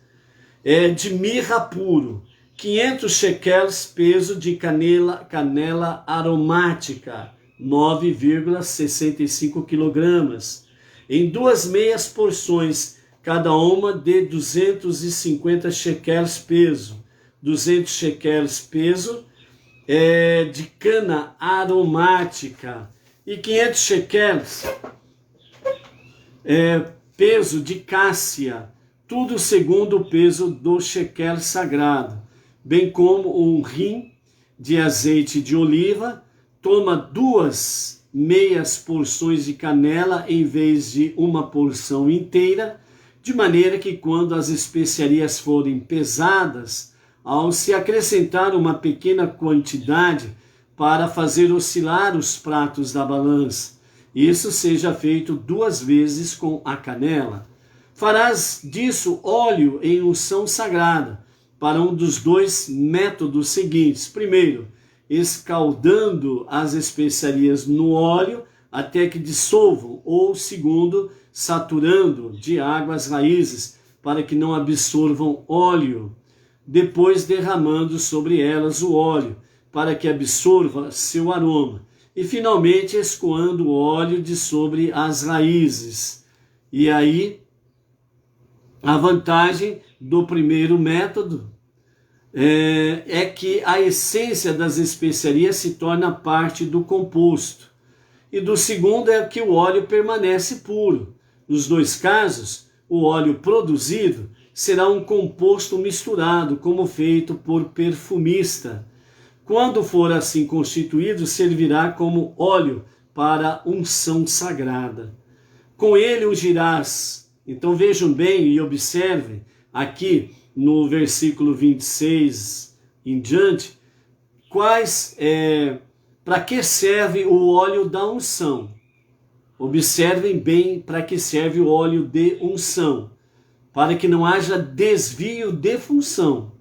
de mirra puro, 500 shekels peso de canela aromática, 9,65 quilogramas, em 2 meias porções, cada uma de 250 shekels peso, 200 shekels peso de cana aromática e 500 shekels peso de cássia, tudo segundo o peso do shekel sagrado, bem como um rim de azeite de oliva. Toma 2 meias porções de canela em vez de uma porção inteira, de maneira que quando as especiarias forem pesadas, ao se acrescentar uma pequena quantidade para fazer oscilar os pratos da balança. Isso seja feito 2 vezes com a canela. Farás disso óleo em unção sagrada, para um dos 2 métodos seguintes. Primeiro, escaldando as especiarias no óleo até que dissolvam, ou segundo, saturando de água as raízes, para que não absorvam óleo. Depois derramando sobre elas o óleo, para que absorva seu aroma. E finalmente escoando o óleo de sobre as raízes. E aí, a vantagem do primeiro método é que a essência das especiarias se torna parte do composto. E do segundo é que o óleo permanece puro. Nos 2 casos, o óleo produzido será um composto misturado, como feito por perfumista. Quando for assim constituído, servirá como óleo para unção sagrada. Com ele ungirás. Então vejam bem e observem aqui no versículo 26 em diante, para que serve o óleo da unção. Observem bem para que serve o óleo de unção, para que não haja desvio de função.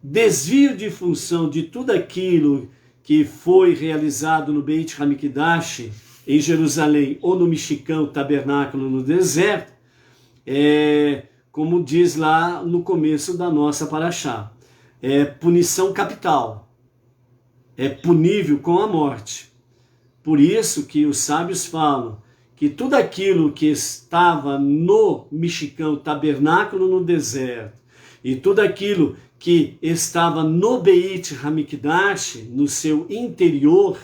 Desvio de função de tudo aquilo que foi realizado no Beit Hamikdash, em Jerusalém, ou no Mexicão, tabernáculo no deserto, como diz lá no começo da nossa paraxá, é punição capital, é punível com a morte. Por isso que os sábios falam que tudo aquilo que estava no Mexicão, tabernáculo no deserto, e tudo aquilo que estava no Beit Hamikdash, no seu interior,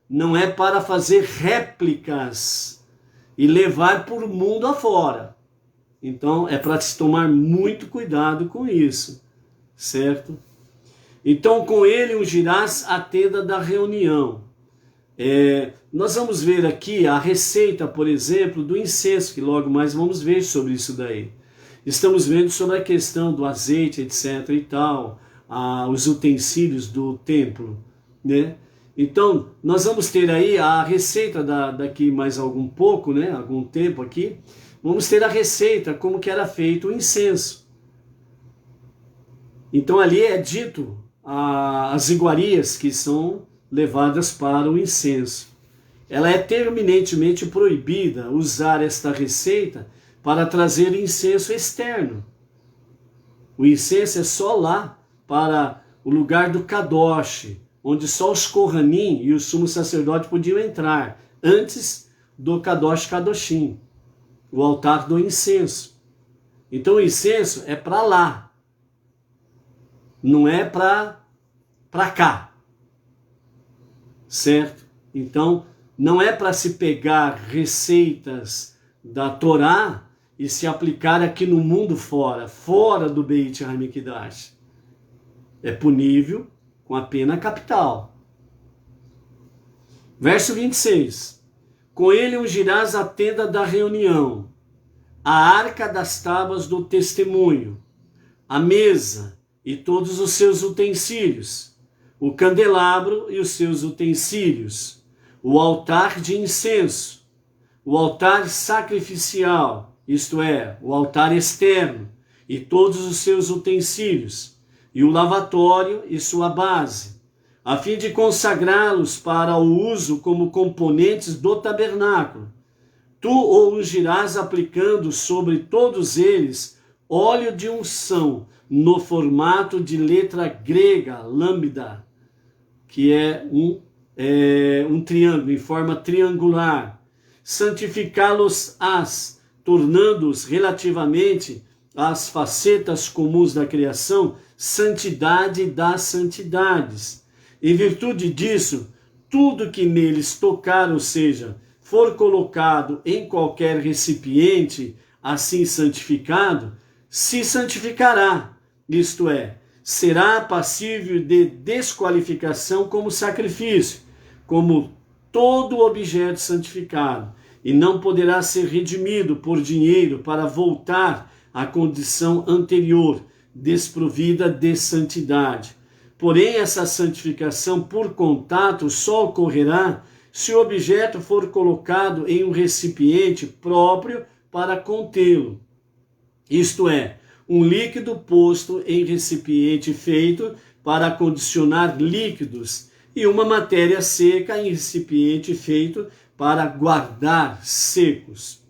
não é para fazer réplicas e levar por o mundo afora. Então é para se tomar muito cuidado com isso, certo? Então com ele ungirás a tenda da reunião. Nós vamos ver aqui a receita, por exemplo, do incenso, que logo mais vamos ver sobre isso daí. Estamos vendo sobre a questão do azeite, etc. e tal, os utensílios do templo, né? Então, nós vamos ter aí a receita daqui mais algum pouco, né? Algum tempo aqui. Vamos ter a receita, como que era feito o incenso. Então, ali é dito as iguarias que são levadas para o incenso. Ela é terminantemente proibida usar esta receita para trazer incenso externo. O incenso é só lá para o lugar do Kadosh, onde só os Kohanim e o sumo sacerdote podiam entrar, antes do Kadosh Kadoshim, o altar do incenso. Então o incenso é para lá, não é para cá, certo? Então não é para se pegar receitas da Torá e se aplicar aqui no mundo fora do Beit HaMikdash. É punível com a pena capital. Verso 26. Com ele ungirás a tenda da reunião, a arca das tábuas do testemunho, a mesa e todos os seus utensílios, o candelabro e os seus utensílios, o altar de incenso, o altar sacrificial, isto é, o altar externo, e todos os seus utensílios, e o lavatório e sua base, a fim de consagrá-los para o uso como componentes do tabernáculo. Tu o ungirás aplicando sobre todos eles óleo de unção, no formato de letra grega, lambda, que é um triângulo, em forma triangular. Santificá-los-ás, tornando-os relativamente às facetas comuns da criação, santidade das santidades. Em virtude disso, tudo que neles tocar, ou seja, for colocado em qualquer recipiente assim santificado, se santificará, isto é, será passível de desqualificação como sacrifício, como todo objeto santificado, e não poderá ser redimido por dinheiro para voltar à condição anterior, desprovida de santidade. Porém, essa santificação por contato só ocorrerá se o objeto for colocado em um recipiente próprio para contê-lo. Isto é, um líquido posto em recipiente feito para condicionar líquidos e uma matéria seca em recipiente feito para guardar secos.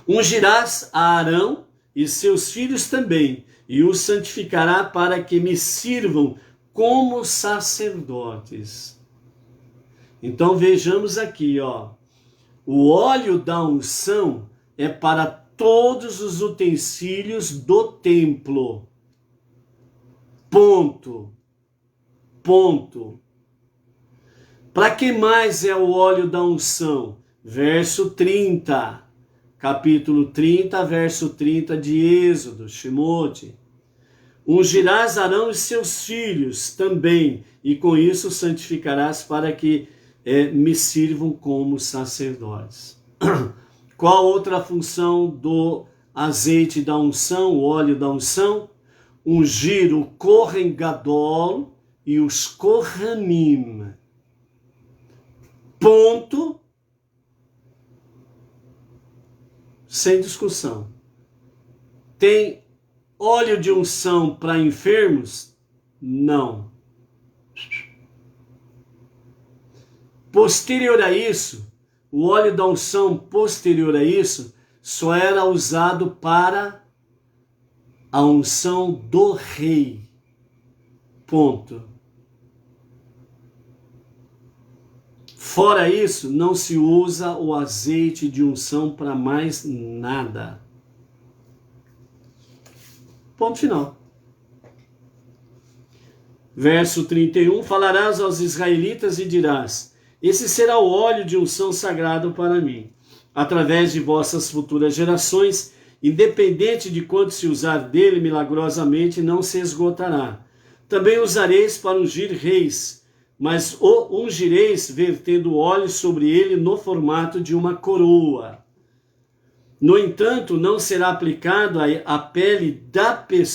Ungirás a Arão e seus filhos também, e os santificará para que me sirvam como sacerdotes. Então vejamos aqui, o óleo da unção é para todos os utensílios do templo. Ponto. Para que mais é o óleo da unção? Verso 30. Capítulo 30, verso 30 de Êxodo, Shemot. Ungirás Arão e seus filhos também, e com isso santificarás para que me sirvam como sacerdotes. Qual outra função do azeite da unção, o óleo da unção? Ungir o Kohen Gadol e os Kohanim. Ponto. Sem discussão. Tem óleo de unção para enfermos? Não. Posterior a isso, o óleo da unção posterior a isso só era usado para a unção do rei. Ponto. Fora isso, não se usa o azeite de unção para mais nada. Ponto final. Verso 31, falarás aos israelitas e dirás: esse será o óleo de unção sagrado para mim. Através de vossas futuras gerações, independente de quanto se usar dele milagrosamente, não se esgotará. Também usareis para ungir reis, mas o ungireis vertendo óleo sobre ele no formato de uma coroa. No entanto, não será aplicado à pele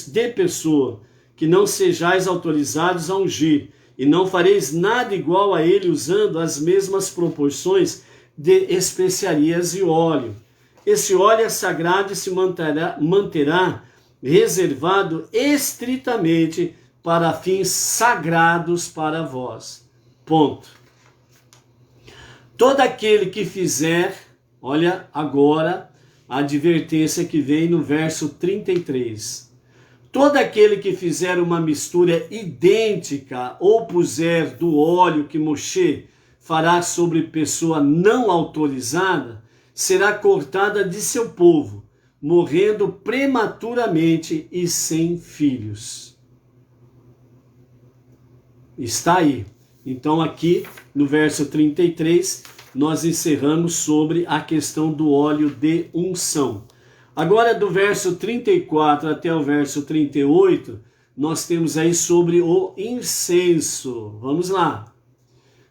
de pessoa, que não sejais autorizados a ungir, e não fareis nada igual a ele usando as mesmas proporções de especiarias e óleo. Esse óleo é sagrado e se manterá reservado estritamente para fins sagrados para vós. Ponto. Todo aquele que fizer, olha agora a advertência que vem no verso 33. Todo aquele que fizer uma mistura idêntica ou puser do óleo que Moshe fará sobre pessoa não autorizada, será cortada de seu povo, morrendo prematuramente e sem filhos. Está aí. Então aqui no verso 33 nós encerramos sobre a questão do óleo de unção. Agora do verso 34 até o verso 38, nós temos aí sobre o incenso. Vamos lá.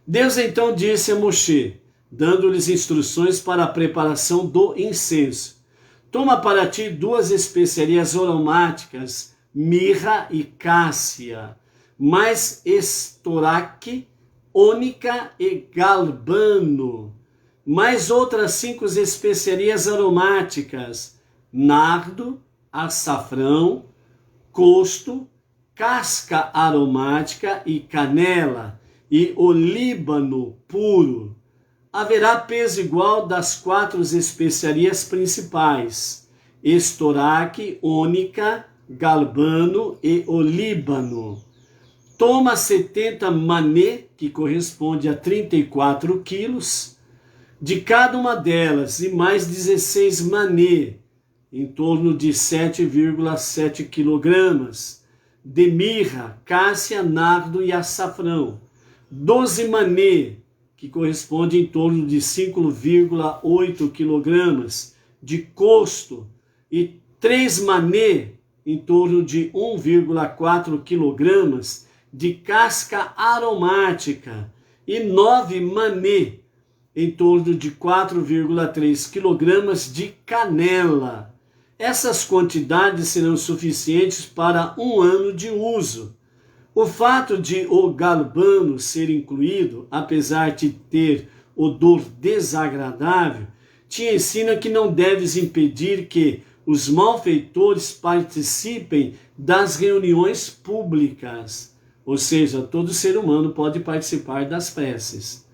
Deus então disse a Moshe, dando-lhes instruções para a preparação do incenso: toma para ti 2 especiarias aromáticas, mirra e cássia, mais estoraque, ônica e galbano, mais outras 5 especiarias aromáticas, nardo, açafrão, costo, casca aromática e canela, e olíbano puro. Haverá peso igual das 4 especiarias principais: estoraque, ônica, galbano e olíbano. Toma 70 mané, que corresponde a 34 quilos, de cada uma delas, e mais 16 mané, em torno de 7,7 quilogramas, de mirra, cássia, nardo e açafrão. 12 mané, que corresponde em torno de 5,8 quilogramas, de costo, e 3 mané, em torno de 1,4 quilogramas, de casca aromática, e 9 mané, em torno de 4,3 quilogramas de canela. essas quantidades serão suficientes para 1 ano de uso. O fato de o galbano ser incluído, apesar de ter odor desagradável, te ensina que não deves impedir que os malfeitores participem das reuniões públicas. Ou seja, todo ser humano pode participar das preces.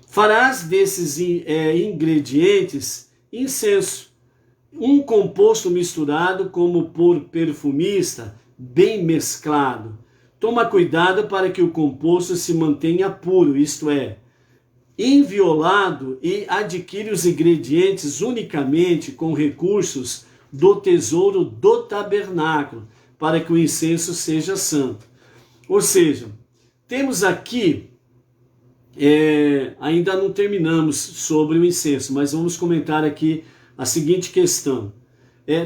Farás desses ingredientes incenso, um composto misturado como por perfumista, bem mesclado. Toma cuidado para que o composto se mantenha puro, isto é, inviolado, e adquire os ingredientes unicamente com recursos do tesouro do tabernáculo, para que o incenso seja santo. Ou seja, temos aqui, ainda não terminamos sobre o incenso, mas vamos comentar aqui a seguinte questão.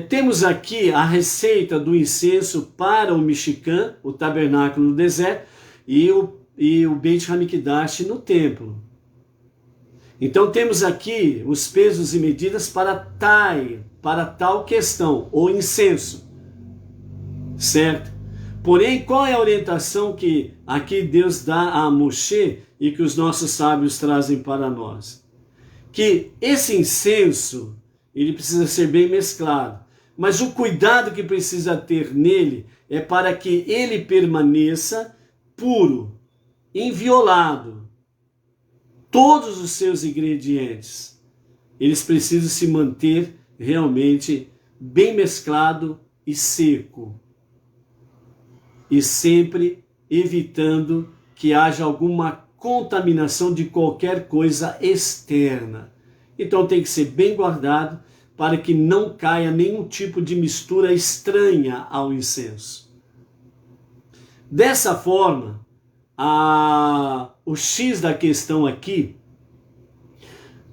Temos aqui a receita do incenso para o Mishkan, o tabernáculo no deserto, e o Beit HaMikdash no templo. Então temos aqui os pesos e medidas para tal questão, o incenso, certo? Porém, qual é a orientação que aqui Deus dá a Moshe e que os nossos sábios trazem para nós? Que esse incenso, ele precisa ser bem mesclado, mas o cuidado que precisa ter nele é para que ele permaneça puro, inviolado. Todos os seus ingredientes, eles precisam se manter realmente bem mesclado e seco. E sempre evitando que haja alguma contaminação de qualquer coisa externa. Então tem que ser bem guardado para que não caia nenhum tipo de mistura estranha ao incenso. Dessa forma, o X da questão aqui,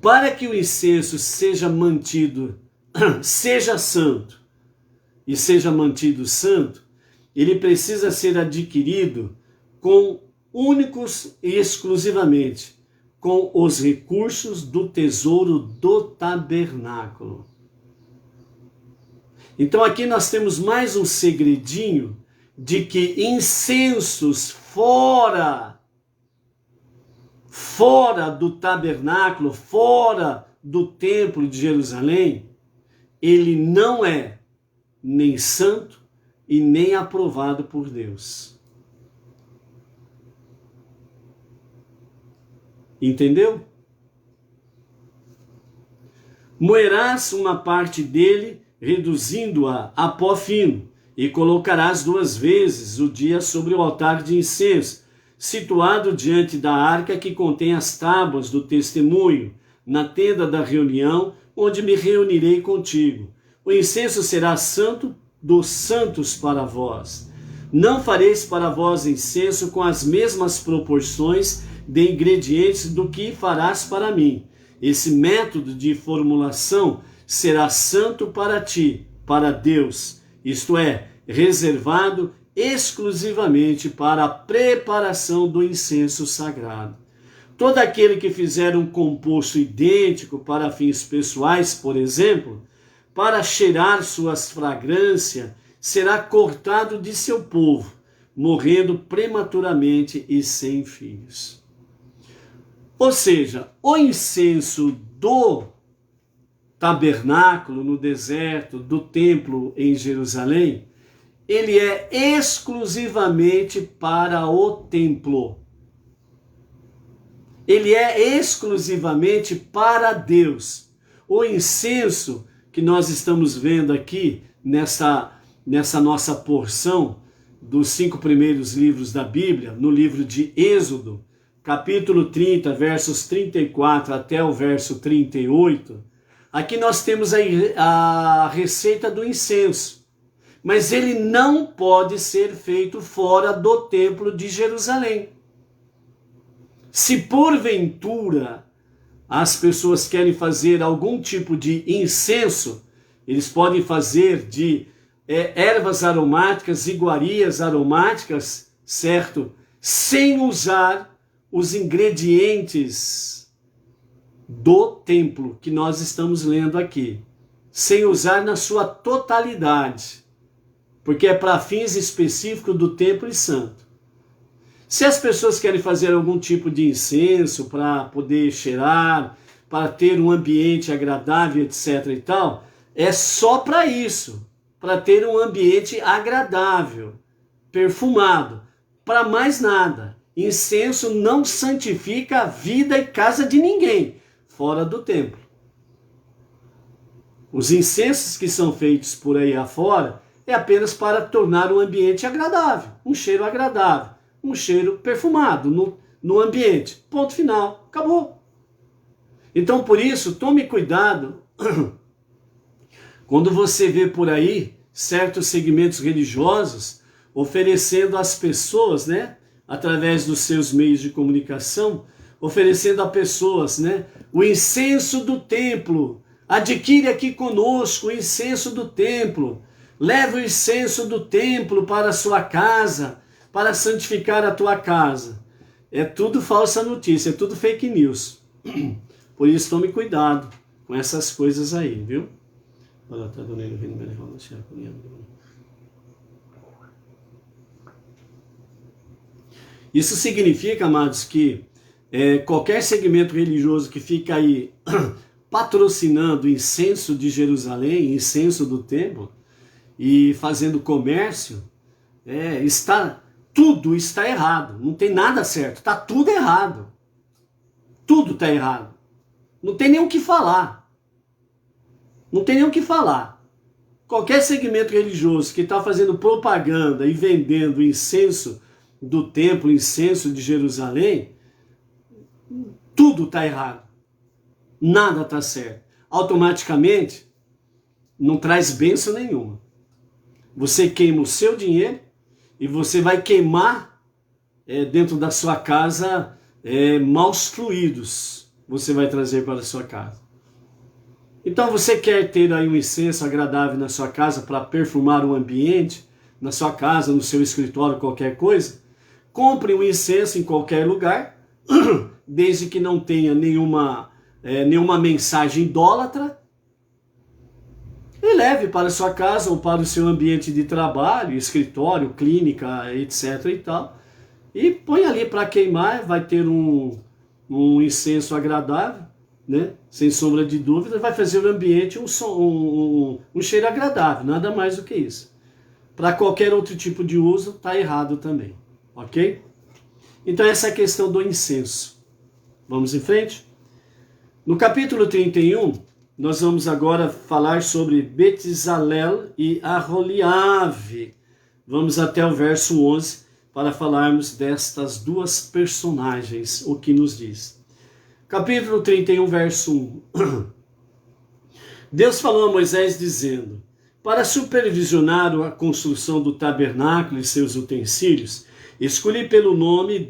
para que o incenso seja mantido, seja santo e seja mantido santo, ele precisa ser adquirido únicos e exclusivamente com os recursos do tesouro do tabernáculo. Então aqui nós temos mais um segredinho de que incensos fora do tabernáculo, fora do templo de Jerusalém, ele não é nem santo e nem aprovado por Deus. Entendeu? Moerás uma parte dele, reduzindo-a a pó fino, e colocarás 2 vezes o dia sobre o altar de incenso, situado diante da arca que contém as tábuas do testemunho, na tenda da reunião, onde me reunirei contigo. O incenso será santo dos santos para vós. Não fareis para vós incenso com as mesmas proporções de ingredientes do que farás para mim. Esse método de formulação será santo para ti, para Deus, isto é, reservado exclusivamente para a preparação do incenso sagrado. Todo aquele que fizer um composto idêntico para fins pessoais, por exemplo, para cheirar suas fragrâncias, será cortado de seu povo, morrendo prematuramente e sem filhos. Ou seja, o incenso do tabernáculo no deserto, do templo em Jerusalém, ele é exclusivamente para o templo. Ele é exclusivamente para Deus. O incenso que nós estamos vendo aqui nessa nossa porção dos 5 primeiros livros da Bíblia, no livro de Êxodo, capítulo 30, versos 34 até o verso 38, aqui nós temos a receita do incenso. Mas ele não pode ser feito fora do templo de Jerusalém. Se porventura as pessoas querem fazer algum tipo de incenso, eles podem fazer de ervas aromáticas, iguarias aromáticas, certo? Sem usar os ingredientes do templo que nós estamos lendo aqui, sem usar na sua totalidade, porque é para fins específicos do templo e santo. Se as pessoas querem fazer algum tipo de incenso para poder cheirar, para ter um ambiente agradável, etc. e tal, é só para isso, para ter um ambiente agradável, perfumado, para mais nada. Incenso não santifica a vida e casa de ninguém fora do templo. Os incensos que são feitos por aí afora é apenas para tornar o ambiente agradável, um cheiro agradável, um cheiro perfumado no ambiente. Ponto final, acabou. Então, por isso, tome cuidado quando você vê por aí certos segmentos religiosos oferecendo às pessoas, né, através dos seus meios de comunicação, oferecendo a pessoas, né, o incenso do templo. Adquire aqui conosco o incenso do templo. Leve o incenso do templo para a sua casa, para santificar a tua casa. É tudo falsa notícia, é tudo fake news. Por isso, tome cuidado com essas coisas aí, viu? Isso significa, amados, que qualquer segmento religioso que fica aí patrocinando incenso de Jerusalém, incenso do templo, e fazendo comércio, tudo está errado. Não tem nada certo, está tudo errado. Tudo está errado. Não tem nem o que falar. Não tem nem o que falar. Qualquer segmento religioso que está fazendo propaganda e vendendo incenso do templo, incenso de Jerusalém, tudo está errado. Nada está certo. Automaticamente, não traz bênção nenhuma. Você queima o seu dinheiro e você vai queimar dentro da sua casa maus fluidos. Você vai trazer para a sua casa. Então você quer ter aí um incenso agradável na sua casa para perfumar o ambiente, na sua casa, no seu escritório, qualquer coisa? Compre um incenso em qualquer lugar, desde que não tenha nenhuma mensagem idólatra, e leve para a sua casa ou para o seu ambiente de trabalho, escritório, clínica, etc. e tal, e põe ali para queimar, vai ter um incenso agradável, né? Sem sombra de dúvida, vai fazer o ambiente um cheiro agradável, nada mais do que isso. Para qualquer outro tipo de uso, está errado também, ok? Então essa é a questão do incenso. Vamos em frente? No capítulo 31, nós vamos agora falar sobre Betzalel e Aholiabe. Vamos até o verso 11 para falarmos destas duas personagens, o que nos diz. Capítulo 31, verso 1. Deus falou a Moisés dizendo: para supervisionar a construção do tabernáculo e seus utensílios, escolhi pelo nome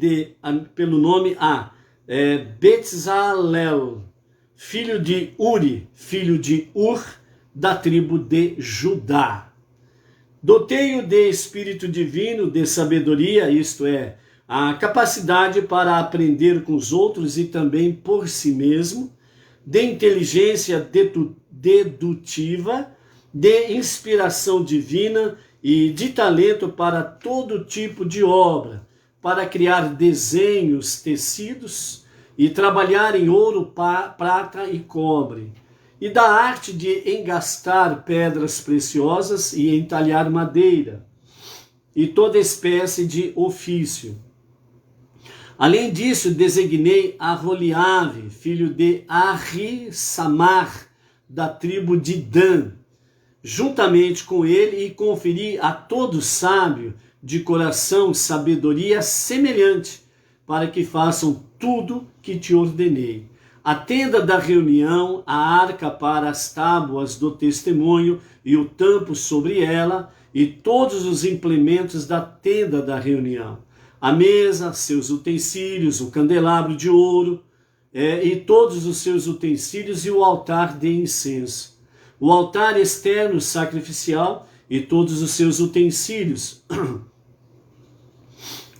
Betzalel, filho de Uri, filho de Ur, da tribo de Judá. Dotei-o de espírito divino, de sabedoria, isto é, a capacidade para aprender com os outros e também por si mesmo, de inteligência dedutiva, de inspiração divina e de talento para todo tipo de obra, para criar desenhos, tecidos e trabalhar em ouro, prata e cobre, e da arte de engastar pedras preciosas e entalhar madeira, e toda espécie de ofício. Além disso, designei Aholiabe, filho de Ahissamar, da tribo de Dan, juntamente com ele, e conferi a todo sábio de coração sabedoria semelhante, para que façam tudo que te ordenei. A tenda da reunião, a arca para as tábuas do testemunho e o tampo sobre ela, e todos os implementos da tenda da reunião. A mesa, seus utensílios, o candelabro de ouro, e todos os seus utensílios, e o altar de incenso. O altar externo sacrificial e todos os seus utensílios.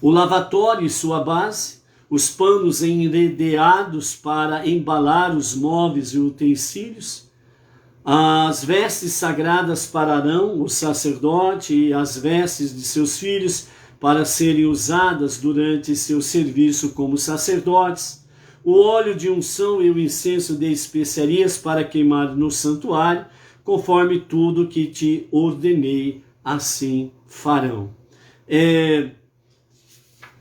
O lavatório e sua base, os panos enredeados para embalar os móveis e utensílios, as vestes sagradas para Arão, o sacerdote, e as vestes de seus filhos para serem usadas durante seu serviço como sacerdotes, o óleo de unção e o incenso de especiarias para queimar no santuário, conforme tudo que te ordenei, assim farão.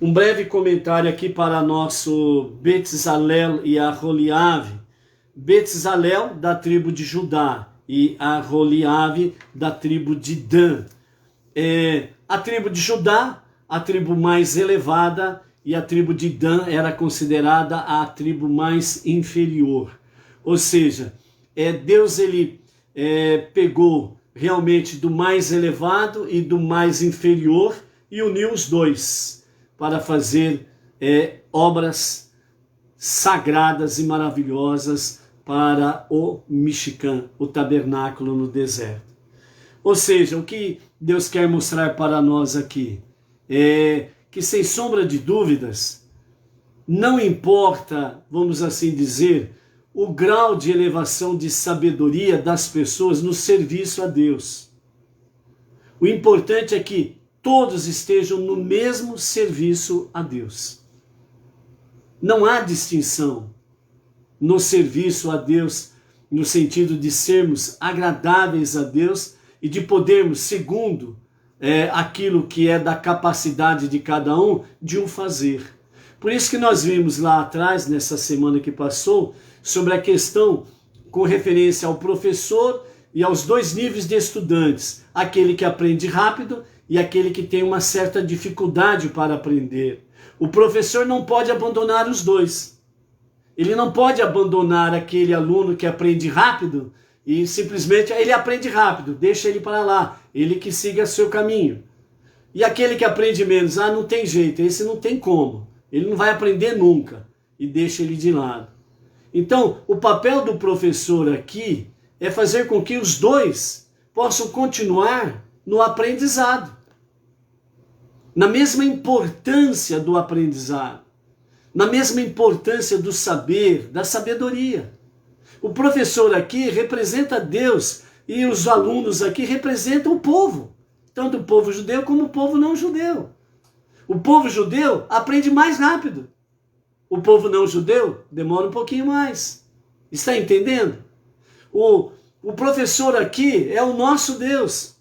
Um breve comentário aqui para nosso Betzalel e Aholiav. Betzalel, da tribo de Judá, e Aholiav, da tribo de Dan. A tribo de Judá, a tribo mais elevada, e a tribo de Dan era considerada a tribo mais inferior. Ou seja, Deus ele pegou realmente do mais elevado e do mais inferior e uniu os dois para fazer obras sagradas e maravilhosas para o Mishkan, o tabernáculo no deserto. Ou seja, o que Deus quer mostrar para nós aqui é que, sem sombra de dúvidas, não importa, vamos assim dizer, o grau de elevação de sabedoria das pessoas no serviço a Deus. O importante é que todos estejam no mesmo serviço a Deus. Não há distinção no serviço a Deus, no sentido de sermos agradáveis a Deus e de podermos, segundo aquilo que é da capacidade de cada um, de um fazer. Por isso que nós vimos lá atrás, nessa semana que passou, sobre a questão com referência ao professor e aos dois níveis de estudantes, aquele que aprende rápido e aquele que tem uma certa dificuldade para aprender. O professor não pode abandonar os dois. Ele não pode abandonar aquele aluno que aprende rápido e simplesmente ele aprende rápido, deixa ele para lá, ele que siga seu caminho. E aquele que aprende menos, não tem jeito, esse não tem como, ele não vai aprender nunca, e deixa ele de lado. Então, o papel do professor aqui é fazer com que os dois possam continuar no aprendizado, na mesma importância do aprendizado, na mesma importância do saber, da sabedoria. O professor aqui representa Deus e os alunos aqui representam o povo, tanto o povo judeu como o povo não judeu. O povo judeu aprende mais rápido, o povo não judeu demora um pouquinho mais. Está entendendo? O professor aqui é o nosso Deus.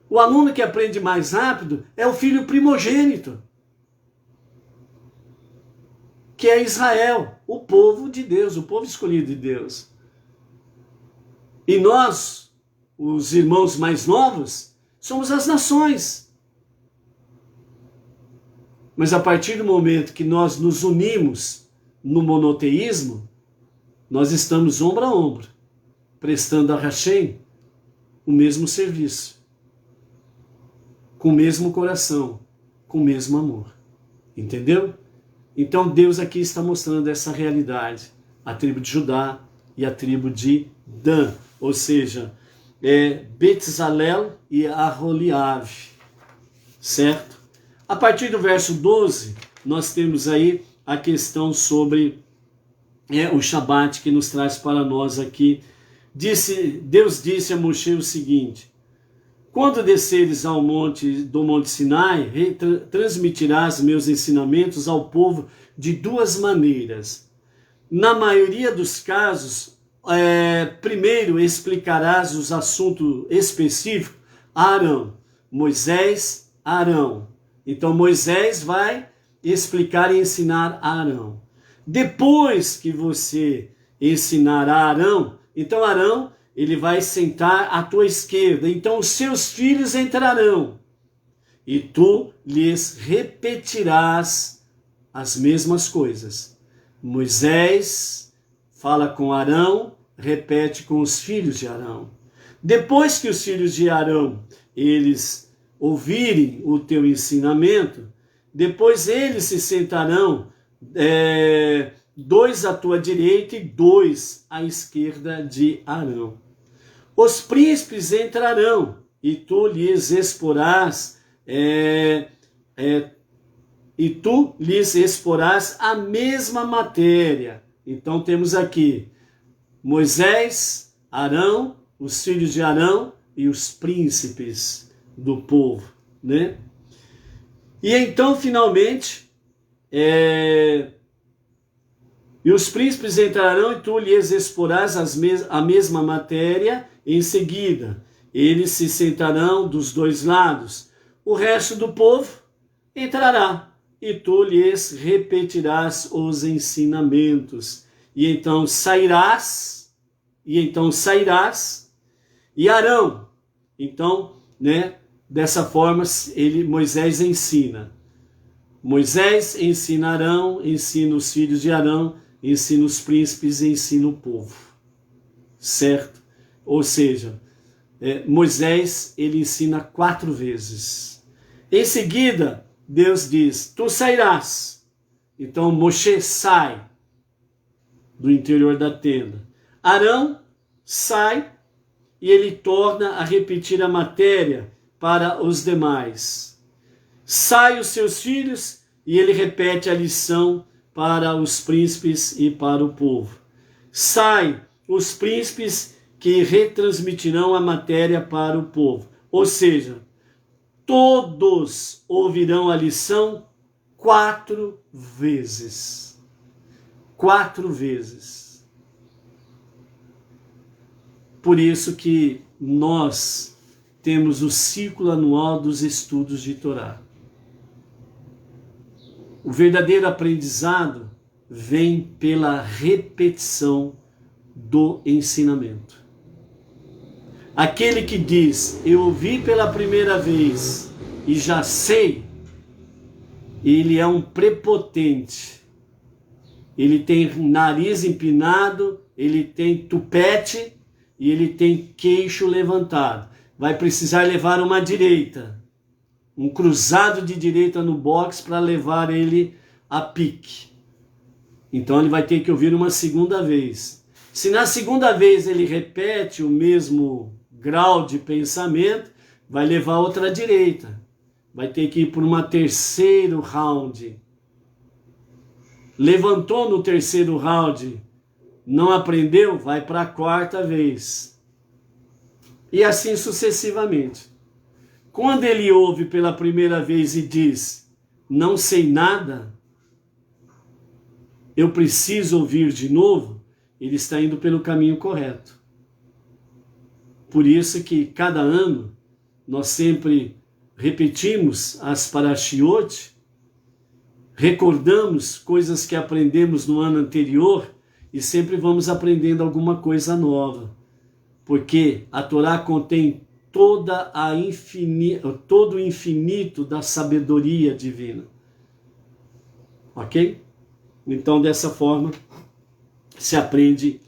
O aluno que aprende mais rápido é o filho primogênito, que é Israel, o povo de Deus, o povo escolhido de Deus. E nós, os irmãos mais novos, somos as nações. Mas a partir do momento que nós nos unimos no monoteísmo, nós estamos ombro a ombro, prestando a Hashem o mesmo serviço, com o mesmo coração, com o mesmo amor. Entendeu? Então Deus aqui está mostrando essa realidade. A tribo de Judá e a tribo de Dan. Ou seja, Betzalel e Aholiav. Certo? A partir do verso 12, nós temos aí a questão sobre o Shabat que nos traz para nós aqui. Deus disse a Moshe o seguinte: quando desceres ao do Monte Sinai, transmitirás meus ensinamentos ao povo de duas maneiras. Na maioria dos casos, primeiro explicarás os assuntos específicos a Arão. Moisés, Arão. Então Moisés vai explicar e ensinar a Arão. Depois que você ensinar a Arão, então Arão ele vai sentar à tua esquerda. Então os seus filhos entrarão e tu lhes repetirás as mesmas coisas. Moisés fala com Arão, repete com os filhos de Arão. Depois que os filhos de Arão, eles ouvirem o teu ensinamento, depois eles se sentarão, dois à tua direita e dois à esquerda de Arão. Os príncipes entrarão e tu lhes exporás a mesma matéria. Então temos aqui Moisés, Arão, os filhos de Arão e os príncipes do povo, né? E então, finalmente, e os príncipes entrarão e tu lhes exporás a mesma matéria em seguida. Eles se sentarão dos dois lados. O resto do povo entrará e tu lhes repetirás os ensinamentos. E então sairás, e Arão. Então, né, dessa forma, Moisés ensina. Moisés ensina Arão, ensina os filhos de Arão, ensina os príncipes e ensina o povo. Certo? Ou seja, Moisés, ele ensina 4 vezes. Em seguida, Deus diz, tu sairás. Então, Moshe sai do interior da tenda. Arão sai e ele torna a repetir a matéria para os demais. Sai os seus filhos e ele repete a lição para os príncipes e para o povo. Sai os príncipes que retransmitirão a matéria para o povo. Ou seja, todos ouvirão a lição 4 vezes. 4 vezes. Por isso que nós temos o ciclo anual dos estudos de Torá. O verdadeiro aprendizado vem pela repetição do ensinamento. Aquele que diz, eu ouvi pela primeira vez e já sei, ele é um prepotente. Ele tem nariz empinado, ele tem tupete e ele tem queixo levantado. Vai precisar levar uma direita, um cruzado de direita no box para levar ele a pique. Então ele vai ter que ouvir uma segunda vez. Se na segunda vez ele repete o mesmo grau de pensamento, vai levar outra direita. Vai ter que ir por uma terceiro round. Levantou no terceiro round, não aprendeu, vai para a 4ª vez. E assim sucessivamente. Quando ele ouve pela primeira vez e diz, não sei nada, eu preciso ouvir de novo, ele está indo pelo caminho correto. Por isso que cada ano nós sempre repetimos as parashiot, recordamos coisas que aprendemos no ano anterior e sempre vamos aprendendo alguma coisa nova. Porque a Torá contém todo o infinito da sabedoria divina. Ok? Então, dessa forma, se aprende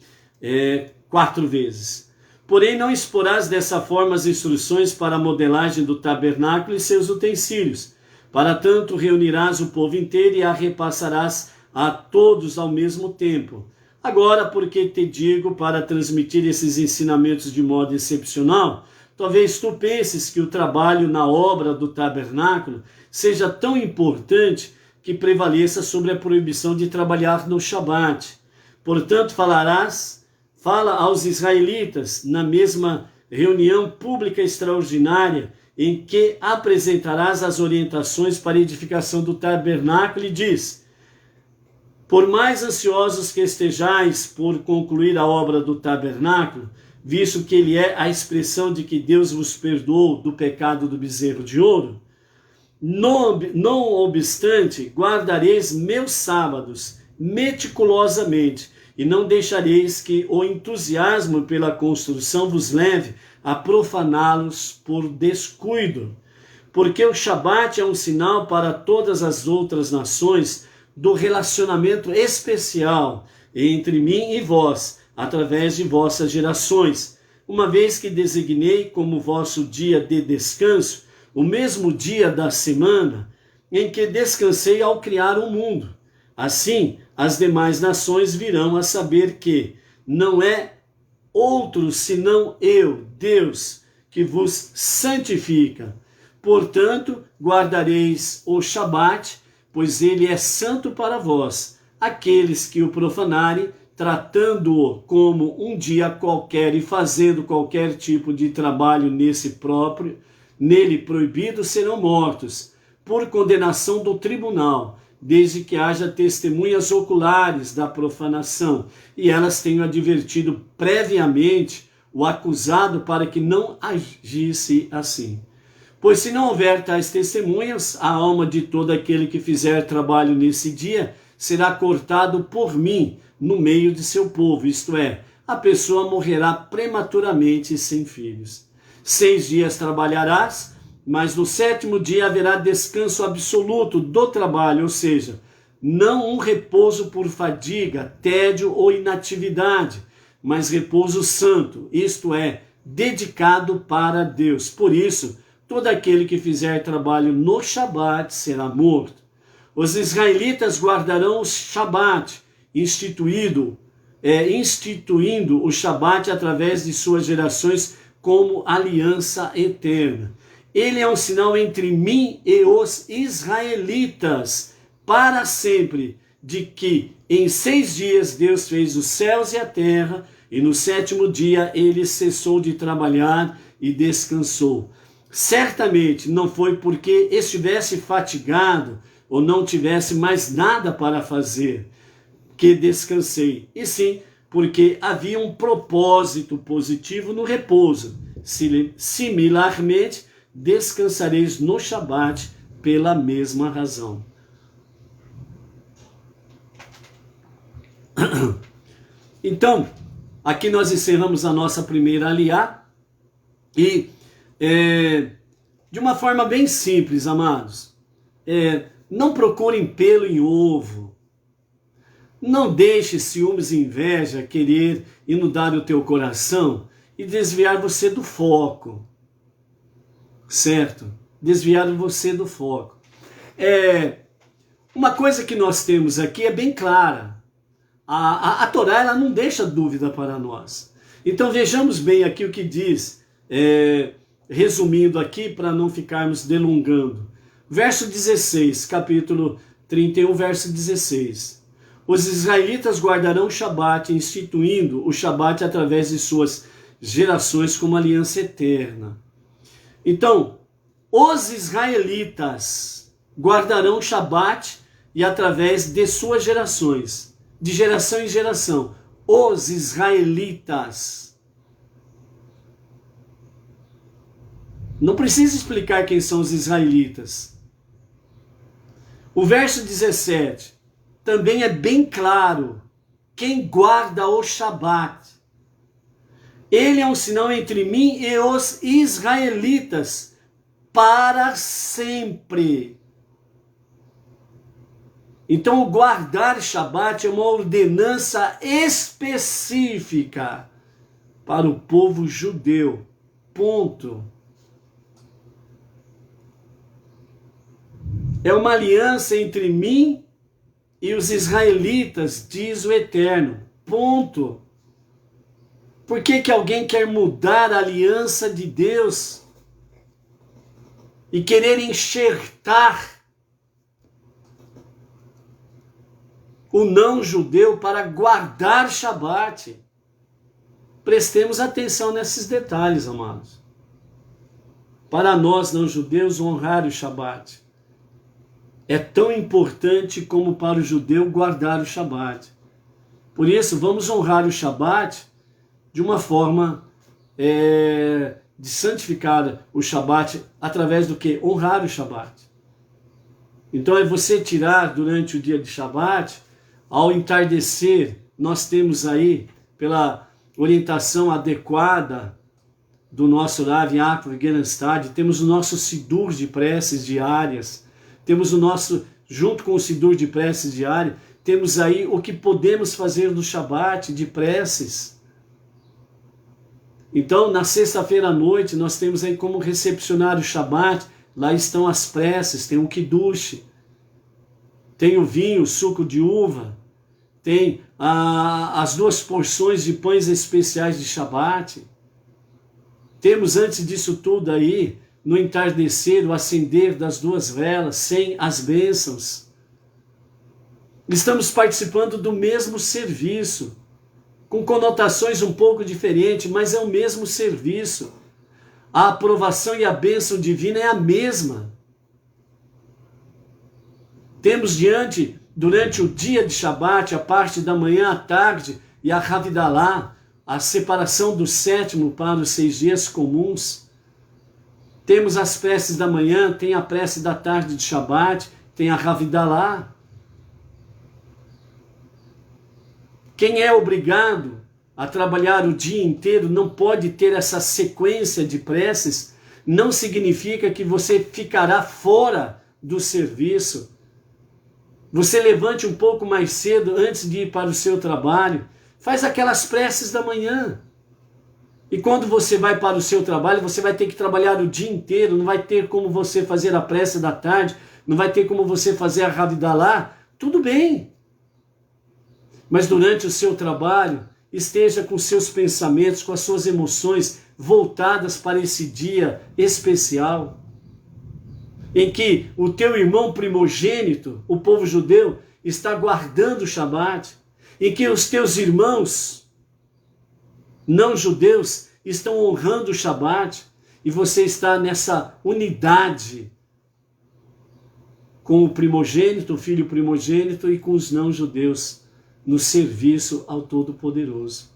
4 vezes. Porém, não exporás dessa forma as instruções para a modelagem do tabernáculo e seus utensílios. Para tanto, reunirás o povo inteiro e a repassarás a todos ao mesmo tempo. Agora, porque te digo para transmitir esses ensinamentos de modo excepcional, talvez tu penses que o trabalho na obra do tabernáculo seja tão importante que prevaleça sobre a proibição de trabalhar no Shabat. Portanto, fala aos israelitas na mesma reunião pública extraordinária em que apresentarás as orientações para a edificação do tabernáculo e diz: por mais ansiosos que estejais por concluir a obra do tabernáculo, visto que ele é a expressão de que Deus vos perdoou do pecado do bezerro de ouro, não obstante, guardareis meus sábados meticulosamente, e não deixareis que o entusiasmo pela construção vos leve a profaná-los por descuido. Porque o Shabat é um sinal para todas as outras nações do relacionamento especial entre mim e vós, através de vossas gerações, uma vez que designei como vosso dia de descanso o mesmo dia da semana em que descansei ao criar o mundo. Assim, as demais nações virão a saber que não é outro senão eu, Deus, que vos santifica. Portanto, guardareis o Shabat, pois ele é santo para vós. Aqueles que o profanarem tratando-o como um dia qualquer e fazendo qualquer tipo de trabalho nele proibido, serão mortos por condenação do tribunal, desde que haja testemunhas oculares da profanação, e elas tenham advertido previamente o acusado para que não agisse assim. Pois se não houver tais testemunhas, a alma de todo aquele que fizer trabalho nesse dia será cortado por mim no meio de seu povo, isto é, a pessoa morrerá prematuramente sem filhos. 6 dias trabalharás, mas no 7º dia haverá descanso absoluto do trabalho, ou seja, não um repouso por fadiga, tédio ou inatividade, mas repouso santo, isto é, dedicado para Deus. Por isso, todo aquele que fizer trabalho no Shabat será morto. Os israelitas guardarão o Shabat, instituindo o Shabat através de suas gerações como aliança eterna. Ele é um sinal entre mim e os israelitas, para sempre, de que em 6 dias Deus fez os céus e a terra, e no 7º dia ele cessou de trabalhar e descansou. Certamente não foi porque estivesse fatigado ou não tivesse mais nada para fazer que descansei, e sim porque havia um propósito positivo no repouso. Similarmente, descansareis no Shabat pela mesma razão. Então, aqui nós encerramos a nossa primeira aliá e de uma forma bem simples, amados, não procurem pelo em ovo, não deixe ciúmes e inveja querer inundar o teu coração e desviar você do foco, certo? Desviar você do foco. Uma coisa que nós temos aqui é bem clara. A Torá, ela não deixa dúvida para nós. Então vejamos bem aqui o que diz, resumindo aqui para não ficarmos delongando. Verso 16, capítulo 31, verso 16. Os israelitas guardarão o Shabat, instituindo o Shabat através de suas gerações como aliança eterna. Então, os israelitas guardarão o Shabat e através de suas gerações, de geração em geração, os israelitas. Não precisa explicar quem são os israelitas. O verso 17 também é bem claro. Quem guarda o Shabat, ele é um sinal entre mim e os israelitas para sempre. Então, o guardar Shabat é uma ordenança específica para o povo judeu. Ponto. É uma aliança entre mim e os israelitas, diz o Eterno. Ponto. Por que alguém quer mudar a aliança de Deus e querer enxertar o não-judeu para guardar Shabat? Prestemos atenção nesses detalhes, amados. Para nós, não-judeus, honrar o Shabat é tão importante como para o judeu guardar o Shabat. Por isso, vamos honrar o Shabat de uma forma de santificar o Shabat através do que? Honrar o Shabat. Então é você tirar durante o dia de Shabat, ao entardecer, nós temos aí, pela orientação adequada do nosso Rav Yaakov Gerenstad, temos o nosso Sidur de preces diárias, temos o nosso, junto com o Sidur de preces diárias, temos aí o que podemos fazer no Shabat de preces. Então, na sexta-feira à noite, nós temos aí como recepcionar o Shabat. Lá estão as preces, tem o Kiddush, tem o vinho, o suco de uva, tem as 2 porções de pães especiais de Shabat. Temos antes disso tudo aí, no entardecer, o acender das 2 velas, sem as bênçãos. Estamos participando do mesmo serviço. com conotações um pouco diferentes, mas é o mesmo serviço. A aprovação e a bênção divina é a mesma. Temos durante o dia de Shabat, a parte da manhã à tarde, e a Havidalá, a separação do sétimo para os 6 dias comuns. Temos as preces da manhã, tem a prece da tarde de Shabat, tem a Havidalá. Quem é obrigado a trabalhar o dia inteiro não pode ter essa sequência de preces, não significa que você ficará fora do serviço. Você levante um pouco mais cedo antes de ir para o seu trabalho, faz aquelas preces da manhã. E quando você vai para o seu trabalho, você vai ter que trabalhar o dia inteiro, não vai ter como você fazer a prece da tarde, não vai ter como você fazer a Havidalá, tudo bem. Mas durante o seu trabalho, esteja com seus pensamentos, com as suas emoções voltadas para esse dia especial, em que o teu irmão primogênito, o povo judeu, está guardando o Shabat, em que os teus irmãos não judeus estão honrando o Shabat, e você está nessa unidade com o primogênito, o filho primogênito, e com os não judeus, no serviço ao Todo-Poderoso.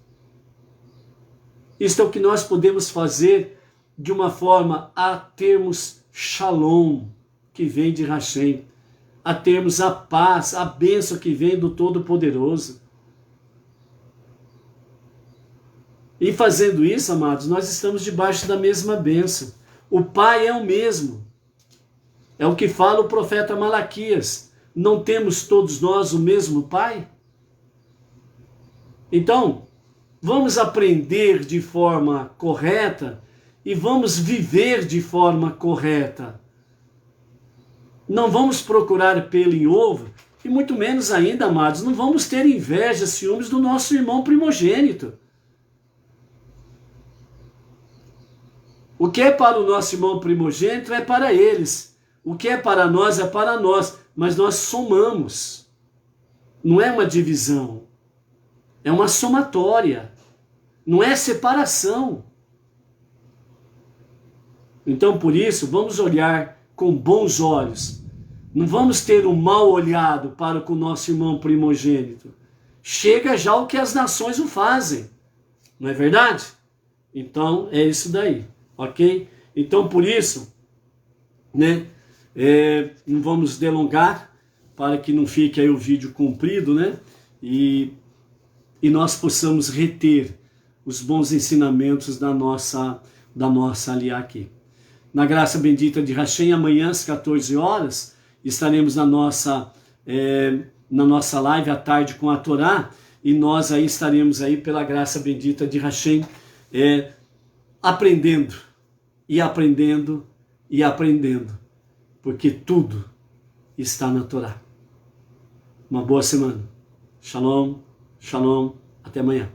Isto é o que nós podemos fazer de uma forma a termos Shalom, que vem de Hashem, a termos a paz, a bênção que vem do Todo-Poderoso. E fazendo isso, amados, nós estamos debaixo da mesma bênção. O Pai é o mesmo. É o que fala o profeta Malaquias. Não temos todos nós o mesmo Pai? Então, vamos aprender de forma correta e vamos viver de forma correta. Não vamos procurar pelo em ovo, e muito menos ainda, amados, não vamos ter inveja, ciúmes do nosso irmão primogênito. O que é para o nosso irmão primogênito é para eles. O que é para nós é para nós, mas nós somamos. Não é uma divisão. É uma somatória, não é separação. Então, por isso, vamos olhar com bons olhos. Não vamos ter um mal olhado para com o nosso irmão primogênito. Chega já o que as nações o fazem. Não é verdade? Então, é isso daí, ok? Então, por isso, né, não vamos delongar, para que não fique aí o vídeo comprido, né? E nós possamos reter os bons ensinamentos da nossa aliá aqui. Na graça bendita de Hashem, amanhã às 14 horas, estaremos na nossa live à tarde com a Torá, e nós aí estaremos aí pela graça bendita de Hashem, aprendendo, e aprendendo, e aprendendo, porque tudo está na Torá. Uma boa semana. Shalom. Shalom, até amanhã.